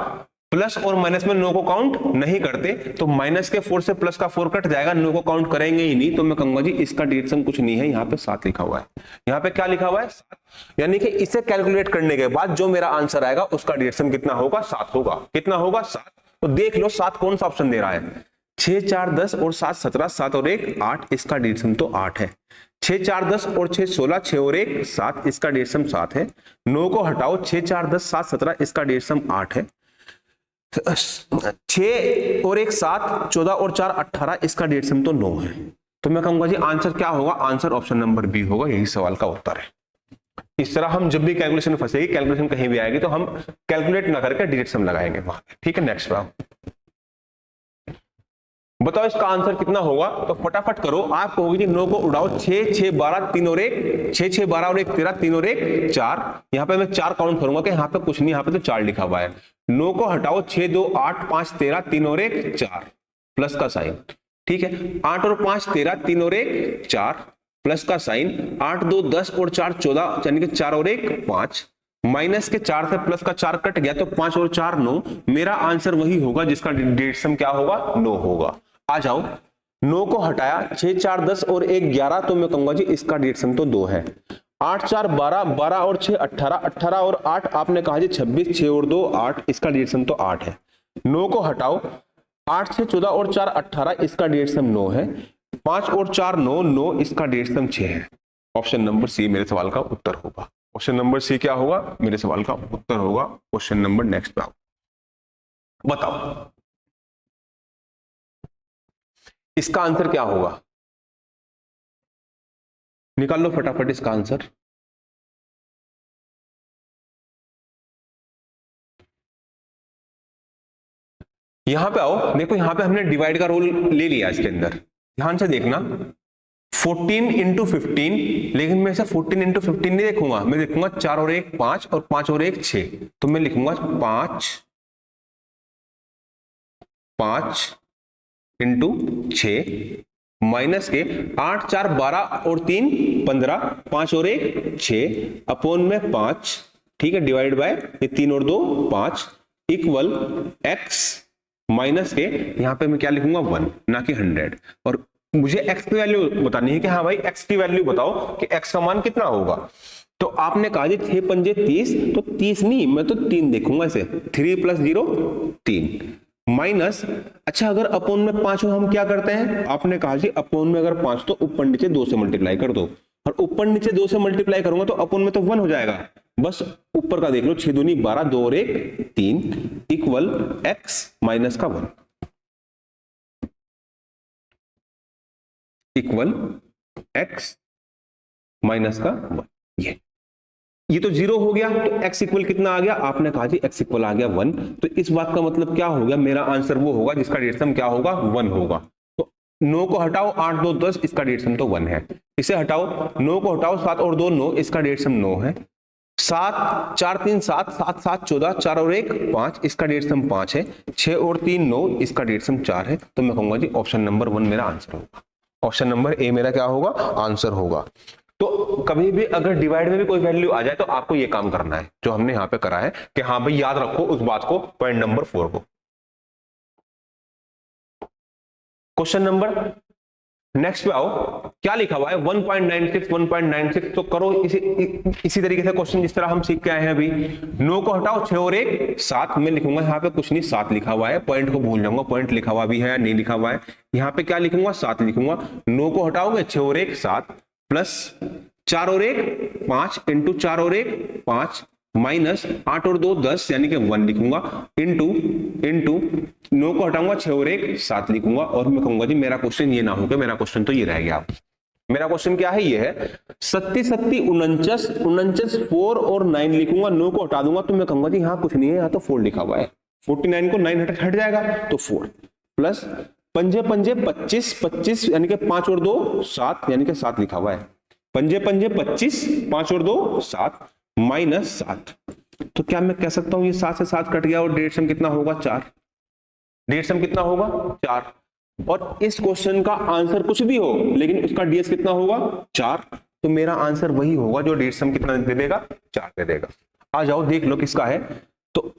प्लस और माइनस में 9 को काउंट नहीं करते, तो माइनस के 4 से प्लस का 4 कट जाएगा, 9 को काउंट करेंगे ही नहीं, तो मैं कहूंगा जी इसका डिजिट सम कुछ नहीं है, यहाँ पे 7 लिखा हुआ है। यहाँ पे क्या लिखा हुआ है, 7। यानी कि इसे कैलकुलेट करने के बाद जो मेरा आंसर आएगा उसका डिजिट सम कितना होगा, 7 होगा। कितना होगा, 7। तो देख लो 7 कौन सा ऑप्शन दे रहा है, 6 4 10 और 7 17, 7 और 1 8, इसका डिजिट सम तो 8 है। 6 4 10 और 6 16, 6 और 1 7, इसका डिजिट सम 7 है। 9 को हटाओ, 6 4 10 7 17, इसका डिजिट सम 8 है। 6 और 1 7, 14 और 4 18, इसका डिजिट सम तो 9 है। तो मैं कहूंगा जी आंसर क्या होगा, आंसर ऑप्शन नंबर बी होगा, यही सवाल का उत्तर है। इस तरह हम जब भी कैलकुलेशन फंसेगी, कैलकुलेशन कहीं भी आएगी तो हम कैलकुलेट ना करके डिजिट सम लगाएंगे वहां पे। ठीक है, नेक्स्ट बताओ इसका आंसर कितना होगा। तो फटाफट करो, आप कहोगे जी 9 को उड़ाओ, 6 6 12 3 और 1, 6 6 12 और 1 13, 3 और 1 4। यहाँ पे मैं 4 काउंट करूंगा कि यहाँ पे कुछ नहीं, यहाँ पे तो 4 लिखा हुआ है। 9 को हटाओ, 6 2 8 5 13, 3 और 1 4, प्लस का साइन। ठीक है, 8 और 5 13, 3 और 1 4, प्लस का साइन। 8 2 10 और 4 14, यानी कि 4 और 1 5, माइनस के 4 से प्लस का 4 कट गया, तो 5 और 4 9। मेरा आंसर वही होगा जिसका डिजिट सम क्या होगा, 9 होगा। आ जाओ, 9 को हटाया, 6 4 10 और 1 11, तो मैं कहूंगा जी इसका डिजिट सम तो 2 है। 8 4 12, 12 और 6 18, 18 और 8 आपने कहा जी 26, 6 और 2 8, इसका डिजिट सम तो 8 है। 9 को हटाओ, 8 6 14 और 4 18, इसका डिजिट सम 9 है। 5 और 4 9 9, इसका डिजिट सम 6 है। ऑप्शन नंबर सी मेरे सवाल का उत्तर होगा। ऑप्शन नंबर सी क्या होगा, मेरे सवाल का उत्तर होगा। क्वेश्चन नंबर नेक्स्ट पे आओ, बताओ इसका आंसर क्या होगा, निकाल लो फटाफट इसका आंसर। यहां पे आओ, देखो यहां पे हमने डिवाइड का रूल ले लिया इसके अंदर, ध्यान से देखना। 14 इंटू 15, लेकिन मैं इसे 14 इंटू 15 नहीं देखूंगा, मैं देखूंगा 4 और 1 5 और 5 और 1 6, तो मैं लिखूंगा 5 5 इंटू 6, माइनस के 8 4 12 और 3 15, 5 और 1 6, अपॉन में 5, ठीक है, डिवाइड बाय ये 3 और 2 5, इक्वल x माइनस के, यहां पे मैं क्या लिखूंगा 1, ना कि 100। और मुझे x की वैल्यू बतानी है कि हाँ भाई x की वैल्यू बताओ कि x का मान कितना होगा। तो आपने कहा जी 6 पंजे 30, तो 30 नहीं, मैं तो 3 देखूंगा इसे, 3 + 0 3, माइनस। अच्छा, अगर अपोन में 5 हो हम क्या करते हैं, आपने कहा जी अपोन में अगर 5 तो ऊपर नीचे 2 से मल्टीप्लाई कर दो, और ऊपर नीचे 2 से मल्टीप्लाई करूंगा तो अपोन में तो 1 हो जाएगा। बस ऊपर का देख लो, 6 दूनी 12, 2 और 1 3, इक्वल x माइनस का 1, इक्वल x माइनस का 1। ये तो 0 हो गया, तो x इक्वल कितना आ गया, आपने कहा जी x इक्वल आ गया 1। तो इस बात का मतलब क्या हो गया, मेरा आंसर वो होगा जिसका डिजिट सम क्या होगा, 1 होगा। तो 9 को हटाओ, 8 2 10, इसका डिजिट सम तो 1 है। इसे हटाओ, 9 को हटाओ, 7 और 2 9, इसका डिजिट सम 9 है। 7 4 3 7, 7 7 14, 4 और 1 5, इसका डिजिट सम 5 है। 6 और 3 9, इसका डिजिट सम 4 है। तो मैं कहूंगा जी ऑप्शन नंबर 1 मेरा आंसर होगा, ऑप्शन नंबर ए मेरा क्या होगा, आंसर होगा। तो कभी भी अगर डिवाइड में भी कोई वैल्यू आ जाए तो आपको ये काम करना है जो हमने यहां पे करा है, कि हाँ भाई याद रखो उस बात को, पॉइंट नंबर 4 को। क्वेश्चन नंबर नेक्स्ट पे आओ, क्या लिखा हुआ है 1.96 1.96। तो करो इसी तरीके से क्वेश्चन जिस तरह हम सीख के आए हैं अभी। 9 को हटाओ, 6 और 1 7, मैं लिखूंगा यहाँ पे कुछ नहीं, 7 लिखा हुआ है, पॉइंट को भूल जाऊंगा, पॉइंट लिखा हुआ भी है या नहीं लिखा हुआ है। यहाँ पे क्या लिखूंगा, 7 लिखूंगा। 9 को हटाओगे, 6 और 1 7, प्लस 4 और 1 5, इंटू 4 और 1 5, माइनस 8 और 2 10, यानी कि 1 लिखूंगा, इंटू 9 को हटाऊंगा, 6 और 1 7 लिखूंगा। और मैं कहूंगा जी मेरा क्वेश्चन ये ना हो गया, मेरा क्वेश्चन तो ये रह गया। मेरा क्वेश्चन क्या है, ये है 37 49 49, 4 और 9 लिखूंगा। 9 को हटा दूंगा तो मैं कहूंगा जी यहाँ कुछ नहीं है, यहाँ तो 4 लिखा हुआ है। 49 को 9 हट जाएगा तो 4, प्लस पंजे पंजे 25 25, यानी कि 5 और 2 7, यानी कि 7 लिखा हुआ है। पंजे पंजे 25, 5 और 2 7, माइनस 7, तो क्या मैं कह सकता हूं ये 7 से 7 कट गया और डेढ़ सम कितना होगा 4, डेढ़ सम कितना होगा 4। और इस क्वेश्चन का आंसर कुछ भी हो लेकिन उसका डीएस कितना होगा 4, तो मेरा आंसर वही होगा जो डेढ़ सम कितना दे देगा 4 दे देगा। आ जाओ देख लो किसका है। तो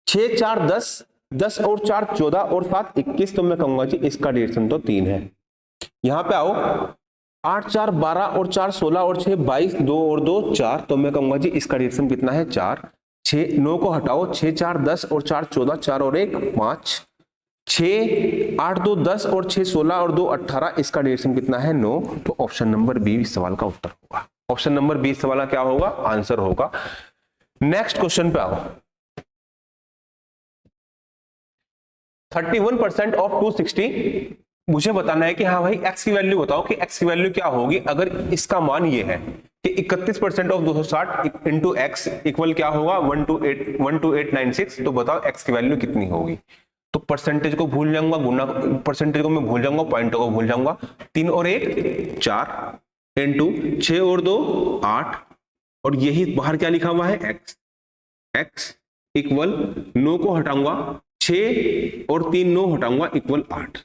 6 4 10, 10 और 4 14 और 7 21, तो मैं कहूंगा जी इसका डेढ़ सम तो 3 है। यहां पे आओ 8 4 12 और 4 16 और 6 22, 2 और 2 4, तो मैं कहूंगा जी इसका डेढ़ सम कितना है 4। 6 9 को हटाओ, 6 4 10 और 4 14, 4 और 1 5, 6 8 2 10 और 6 16 और 2 18, इसका डेढ़ सम कितना है 9। तो ऑप्शन नंबर बी इस सवाल का उत्तर होगा। ऑप्शन नंबर बी इस सवाल का क्या होगा आंसर होगा। नेक्स्ट क्वेश्चन पे आओ। 31% ऑफ 260, मुझे बताना है कि हाँ भाई एक्स की वैल्यू बताओ कि एक्स की वैल्यू क्या होगी अगर इसका मान ये है कि 31% ऑफ 260 इंटू एक्स इक्वल क्या होगा 12896। तो बताओ एक्स की वैल्यू कितनी होगी। तो परसेंटेज को भूल जाऊंगा, गुना परसेंटेज को मैं भूल जाऊंगा, पॉइंटों को भूल जाऊंगा। 3 और 1 4 इंटू 6 और 2 8, और यही बाहर क्या लिखा हुआ है एक्स। एक्स इक्वल 9 को हटाऊंगा, 6 और 3 9 हटाऊंगा इक्वल 8,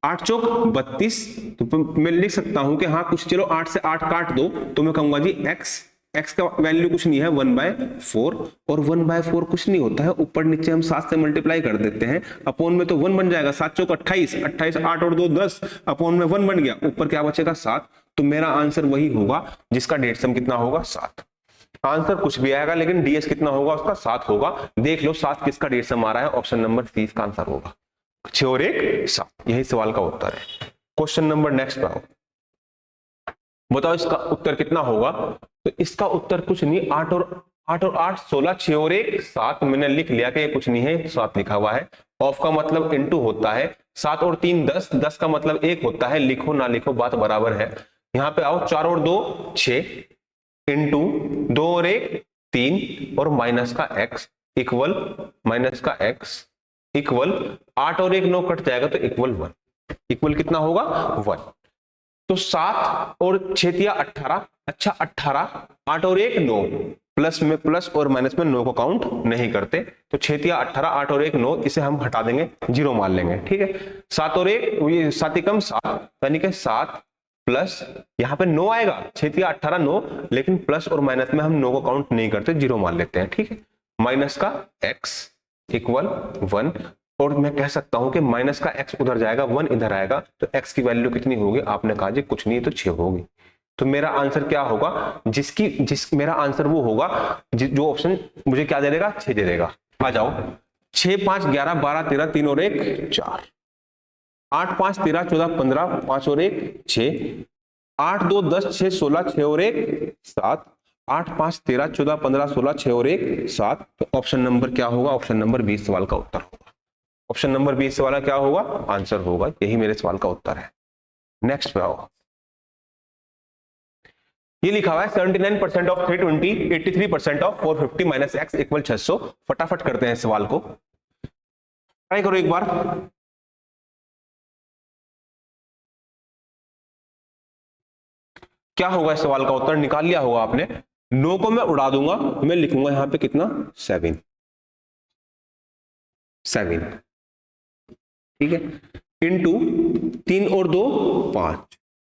8 चौक 32। तो मैं लिख सकता हूं कि हाँ कुछ, चलो 8 से 8 काट दो, तो मैं कहूंगा जी एक्स का वैल्यू कुछ नहीं है 1/4, और 1/4 कुछ नहीं होता है, ऊपर नीचे हम 7 से मल्टीप्लाई कर देते हैं, अपोन में तो 1 बन जाएगा, 7 चौक 28, 28 8 और 2 10, अपोन में 1 बन गया, ऊपर क्या बचेगा 7। तो मेरा आंसर वही होगा जिसका डेढ़ सम कितना होगा 7। आंसर कुछ भी आएगा लेकिन डीएस कितना होगा उसका 7 होगा। देख लो 7 किसका डेढ़ सम आ रहा है, ऑप्शन नंबर 30 का आंसर होगा। 6 और 1 7, यही सवाल का उत्तर है। क्वेश्चन नंबर नेक्स्ट पे आओ। बताओ इसका उत्तर कितना होगा। तो इसका उत्तर कुछ नहीं, 8 और 8 16, 6 और 1 7। मैंने लिख लिया कि ये कुछ नहीं है, 7 लिखा हुआ है। ऑफ का मतलब इनटू होता है, 7 और 3 10, 10 का मतलब 1 होता है, लिखो ना लिखो बात बराबर है। यहां पे आओ 4 और 2 6 इंटू 2 और 1 3 और माइनस का x इक्वल माइनस का x इक्वल 8 और 1 9 कट जाएगा तो इक्वल 1, इक्वल कितना होगा 1। तो 7 और 6 तिया 18, अच्छा 18, 8 और 1 9, प्लस में प्लस और माइनस में 9 को काउंट नहीं करते, तो 6 तिया 18, 8 और 1 9, इसे हम हटा देंगे, जीरो मान लेंगे, ठीक है। 7 और 1 7 कम 7, यानी कि 7 प्लस यहां पे 9 आएगा, 6 तिया 18 9, लेकिन प्लस और माइनस में हम 9 को काउंट नहीं करते, जीरो मान लेते हैं, ठीक है। माइनस का x इक्वल 1, और मैं कह सकता हूं कि माइनस का x उधर जाएगा 1 इधर आएगा, तो x की वैल्यू कितनी होगी, आपने कहा जी कुछ नहीं तो 6 होगी। तो मेरा आंसर क्या होगा, मेरा आंसर वो होगा जो ऑप्शन मुझे क्या दे देगा 6 दे देगा। आ जाओ 6 5 11 12 13 3 और 1 4, 8 5 13 14 15 5 और 1 6, 8 2 10 6 16 6 और 1 7, 8 5 13 14 15 16 6 और 1 7। तो ऑप्शन नंबर क्या होगा, ऑप्शन नंबर 20 सवाल का उत्तर होगा। ऑप्शन नंबर 20 सवाल क्या होगा, आंसर होगा, यही मेरे सवाल का उत्तर है। नेक्स्ट पे आओ। ये लिखा हुआ है 79% of 320 83% of 450 minus x equal 600। फटाफट करते हैं सवाल को, ट्राई करो एक बार। क्या होगा इस सवाल का उत्तर, निकाल लिया होगा आपने। 9 को मैं उड़ा दूंगा, मैं लिखूंगा यहां पे कितना 7 7, ठीक है, इंटू 3 और 2 5,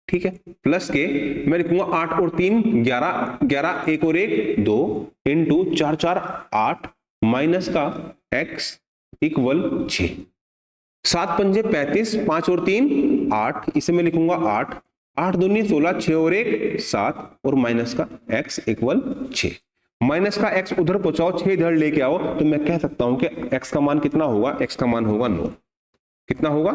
ठीक है, प्लस के मैं लिखूंगा 8 और 3 11 11 1 और 1 2 इंटू 4 4 8 माइनस का x इक्वल 6, 7 पंजे 35 5 और 3 8, इसे मैं लिखूंगा 8 8 दूनी 16 6 और 1 7 और माइनस का x इक्वल 6। माइनस का x उधर पहुंचाओ, 6 इधर लेके आओ, तो मैं कह सकता हूं कि x का मान कितना होगा, x का मान होगा 9। कितना होगा,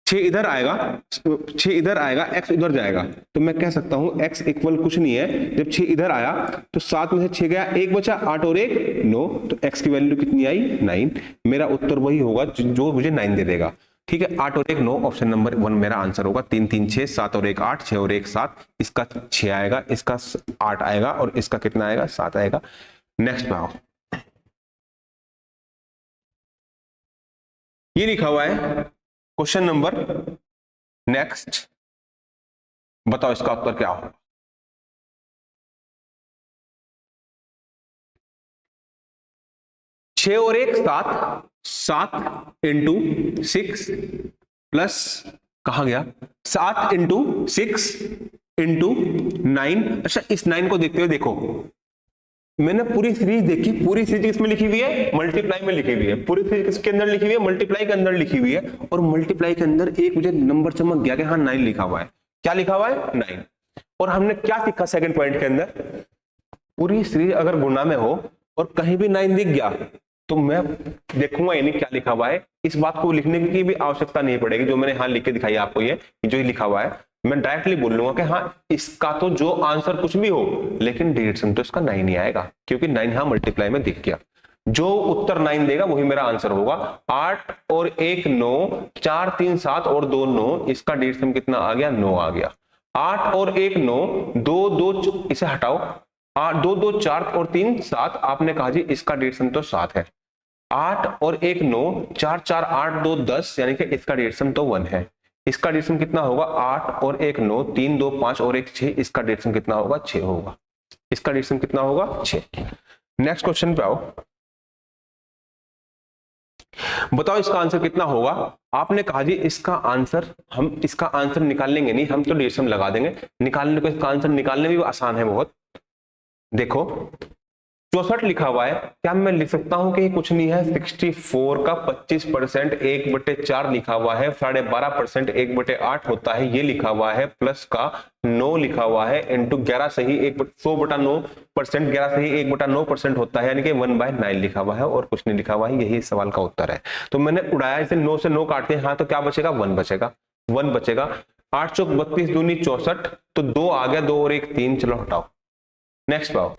6 इधर आएगा, 6 इधर आएगा, x उधर जाएगा, तो मैं कह सकता हूं x इक्वल कुछ नहीं है, जब 6 इधर आया तो 7 में से 6 गया, 1 बचा, 8 और 1 9, तो x की वैल्यू कितनी आई 9। मेरा उत्तर वही होगा जो मुझे 9 दे देगा, ठीक है। 8 और 1 9, ऑप्शन नंबर 1 मेरा आंसर होगा। 3 3 6, 7 और 1 8, 6 और 1 7, इसका 6 आएगा, इसका 8 आएगा और इसका कितना आएगा 7 आएगा। नेक्स्ट पे आओ। ये लिखा हुआ है क्वेश्चन नंबर नेक्स्ट, बताओ इसका उत्तर क्या होगा। 6 और 1 7, 7 इंटू 6 प्लस कहाँ गया 7 इंटू 6 इंटू 9। अच्छा इस 9 को देखते हुए देखो, मैंने पूरी सीरीज देखी, पूरी सीरीज किसमें लिखी हुई है, मल्टीप्लाई में लिखी हुई है, पूरी सीरीज किसके अंदर लिखी हुई है, मल्टीप्लाई के अंदर लिखी हुई है। और मल्टीप्लाई के अंदर एक मुझे नंबर चमक गया कि हाँ 9 लिखा हुआ है। क्या लिखा हुआ है 9। और हमने क्या सीखा सेकंड पॉइंट के अंदर, पूरी सीरीज अगर गुणा में हो और कहीं भी 9 दिख गया तो मैं देखूंगा यानी क्या लिखा हुआ है। इस बात को लिखने की भी आवश्यकता नहीं पड़ेगी, जो मैंने हाँ लिख के दिखाई आपको, ये जो ही लिखा हुआ है मैं डायरेक्टली बोल लूंगा कि हाँ इसका तो जो आंसर कुछ भी हो लेकिन डिविजन तो इसका 9 ही आएगा, क्योंकि 9 यहां मल्टीप्लाई में दिख गया। जो उत्तर 9 देगा वही मेरा आंसर होगा। 8 और 1 9, 4 3 7 और 2 9, इसका डिविजन कितना आ गया 9 आ गया। 8 और 1 9, 2 2 इसे हटाओ, 2 2 4 और 3 7, आपने कहा जी इसका डिविजन तो 7 है। 8 और 1 9, 4 4 8 2 10, यानी कि इसका डिविजन तो 1 है। इसका डिविजन कितना होगा 8 और 1 9, 3 2 5 और 1 6, इसका डिविजन कितना होगा 6 होगा। इसका डिविजन कितना होगा 6। नेक्स्ट क्वेश्चन पे आओ, बताओ इसका आंसर कितना होगा। आपने कहा जी इसका आंसर, हम इसका आंसर निकालेंगे नहीं, हम तो डिविजन लगा देंगे। निकालने को, इसका आंसर निकालने भी आसान है बहुत। देखो 64 लिखा हुआ है, क्या मैं लिख सकता हूं कि ये कुछ नहीं है 64 का 25% 1/4 लिखा हुआ है, 12.5% 1/8 होता है ये लिखा हुआ है, प्लस का 9 लिखा हुआ है इंटू 11 से ही 100/9%, 11 से ही 1/9% होता है, यानी कि 1/9 लिखा हुआ है और कुछ नहीं लिखा हुआ है। यही सवाल का उत्तर है। तो मैंने उड़ाया इसे, 9 से 9 काटते हैं, हाँ तो क्या बचेगा 1 बचेगा, 1 बचेगा। 8 चौक 32 दूनी 64, तो 2 आ गया, 2 और 1 3, चलो हटाओ। नेक्स्ट पे आओ,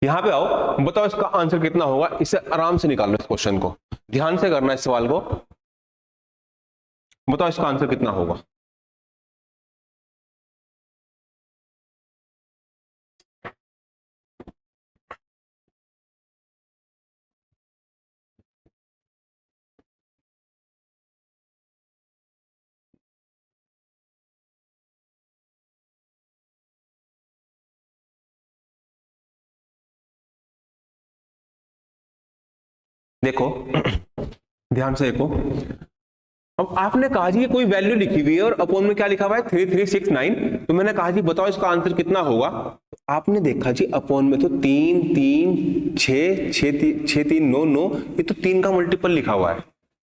यहां पे आओ, बताओ इसका आंसर कितना होगा। इसे आराम से निकालो, इस क्वेश्चन को ध्यान से करना, इस सवाल को बताओ इसका आंसर कितना होगा। देखो ध्यान से देखो, अब आपने कहा जी कोई वैल्यू लिखी हुई है और अपॉन में क्या लिखा हुआ है 3369, तो मैंने कहा जी बताओ इसका आंसर कितना होगा। आपने देखा जी अपॉन में तो 3 3 6 6 3 9 9, ये तो 3 का मल्टीपल लिखा हुआ है।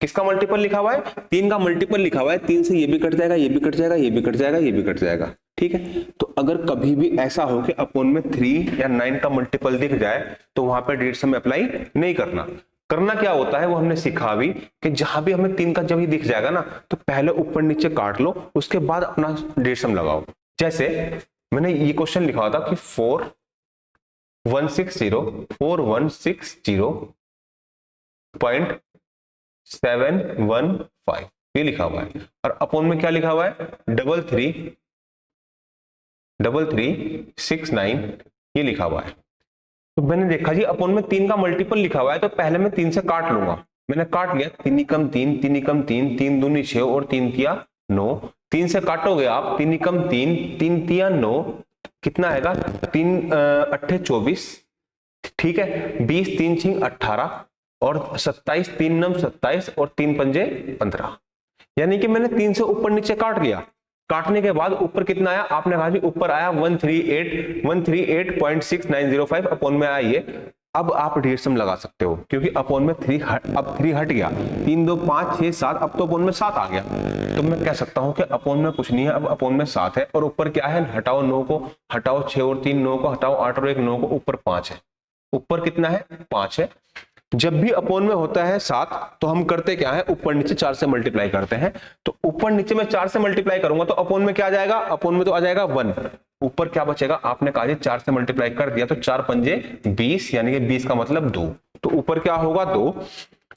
किसका मल्टीपल लिखा हुआ है 3 का मल्टीपल लिखा हुआ है। 3 से ये भी कट जाएगा, ये भी कट जाएगा, ये भी कट जाएगा, ये भी कट जाएगा, ठीक है। तो अगर कभी भी ऐसा हो कि अपॉन में 3 या 9 का मल्टीपल दिख जाए तो वहां पर डिविजन में अप्लाई नहीं करना। करना क्या होता है वो हमने सीखा अभी, कि जहां भी हमें 3 का जब ही दिख जाएगा ना तो पहले ऊपर नीचे काट लो, उसके बाद अपना डिविजन लगाओ। जैसे मैंने ये क्वेश्चन लिखा था कि 4160 ये लिखा हुआ है, और अपॉन में क्या लिखा हुआ है 3369 ये लिखा हुआ है। तो मैंने देखा जी अपॉन में 3 का मल्टीपल लिखा हुआ है, तो पहले मैं 3 से काट लूंगा। मैंने काट लिया, 3 कम 3, 3 कम 3, 3 दूनी 6 और 3 तिया 9। 3 से काटोगे आप, 3 कम 3, 3 तिया 9, कितना आएगा 3 8 24, ठीक है। 20 3 6 18 और 27 3 9 27 और 3 पंजे 15, यानी कि मैंने 3 से ऊपर नीचे काट लिया। काटने के बाद ऊपर कितना आया, आपने कहा जी ऊपर आया 138.6905 अपॉन में आया ये। अब आप डिविजन लगा सकते हो, क्योंकि अपॉन में 3 अब 3 हट गया, 3 2 5 6 7, अब तो अपॉन में 7 आ गया। तो मैं कह सकता हूं कि अपॉन में कुछ नहीं है, अब अपॉन में 7 है। और ऊपर क्या है, हटाओ 9 को, हटाओ 6 और 3 9 को, हटाओ 8 और 1 9 को, ऊपर 5 है। ऊपर कितना है 5 है। जब भी अपॉन में होता है 7 तो हम करते क्या है, ऊपर नीचे 4 से मल्टीप्लाई करते हैं। तो ऊपर नीचे में 4 से मल्टीप्लाई करूंगा तो अपॉन में क्या आ जाएगा, अपॉन में तो आ जाएगा 1। ऊपर क्या बचेगा, आपने कहा 4 से मल्टीप्लाई कर दिया तो 4 पंजे 20, यानी कि 20 का मतलब 2, तो ऊपर क्या होगा 2।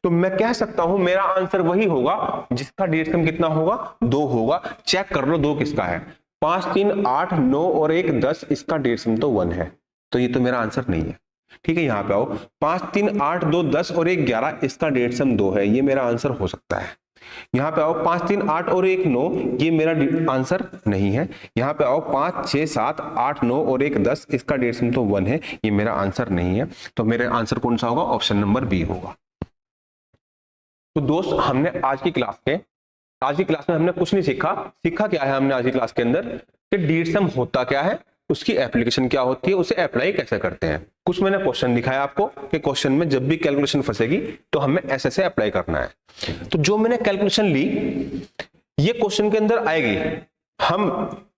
तो मैं कह सकता हूं मेरा आंसर वही होगा जिसका डिविजन कितना होगा 2 होगा। चेक कर लो 2 किसका है, 5 3 8 9 और 1 10, इसका डिविजन तो 1 है, तो ये तो मेरा आंसर नहीं है, ठीक है। यहां पे आओ, 5 3 8 2 10 और 1 11, इसका डिविजन 2 है, ये मेरा आंसर हो सकता है। यहाँ पे आओ 5 3 8 और 1 9, ये मेरा आंसर नहीं है। यहाँ पे आओ 5 6 7 8 9 और 1 10, इसका डेसिमल तो 1 है, ये मेरा आंसर नहीं है। तो मेरा आंसर कौन सा होगा? ऑप्शन नंबर बी होगा। तो दोस्त हमने आज की क्लास में हमने कुछ नहीं सीखा। सीखा क्या है हमने आज की क्लास के अंदर? कि DSM होता क्या है, उसकी एप्लीकेशन क्या होती है, उसे अप्लाई कैसे करते हैं। कुछ मैंने क्वेश्चन दिखाया आपको कि क्वेश्चन में जब भी कैलकुलेशन फंसेगी तो हमें ऐसे से अप्लाई करना है। तो जो मैंने कैलकुलेशन ली ये क्वेश्चन के अंदर आएगी, हम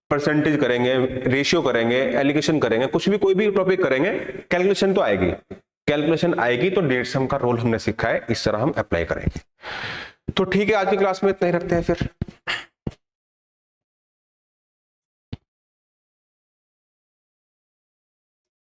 परसेंटेज करेंगे, रेशियो करेंगे, एलिगेशन करेंगे, कुछ भी कोई भी टॉपिक करेंगे, कैलकुलेशन तो आएगी। कैलकुलेशन आएगी तो DSM का रोल हमने सीखा है, इस तरह हम अप्लाई करेंगे। तो ठीक है, आज की क्लास में इतना ही रखते हैं फिर।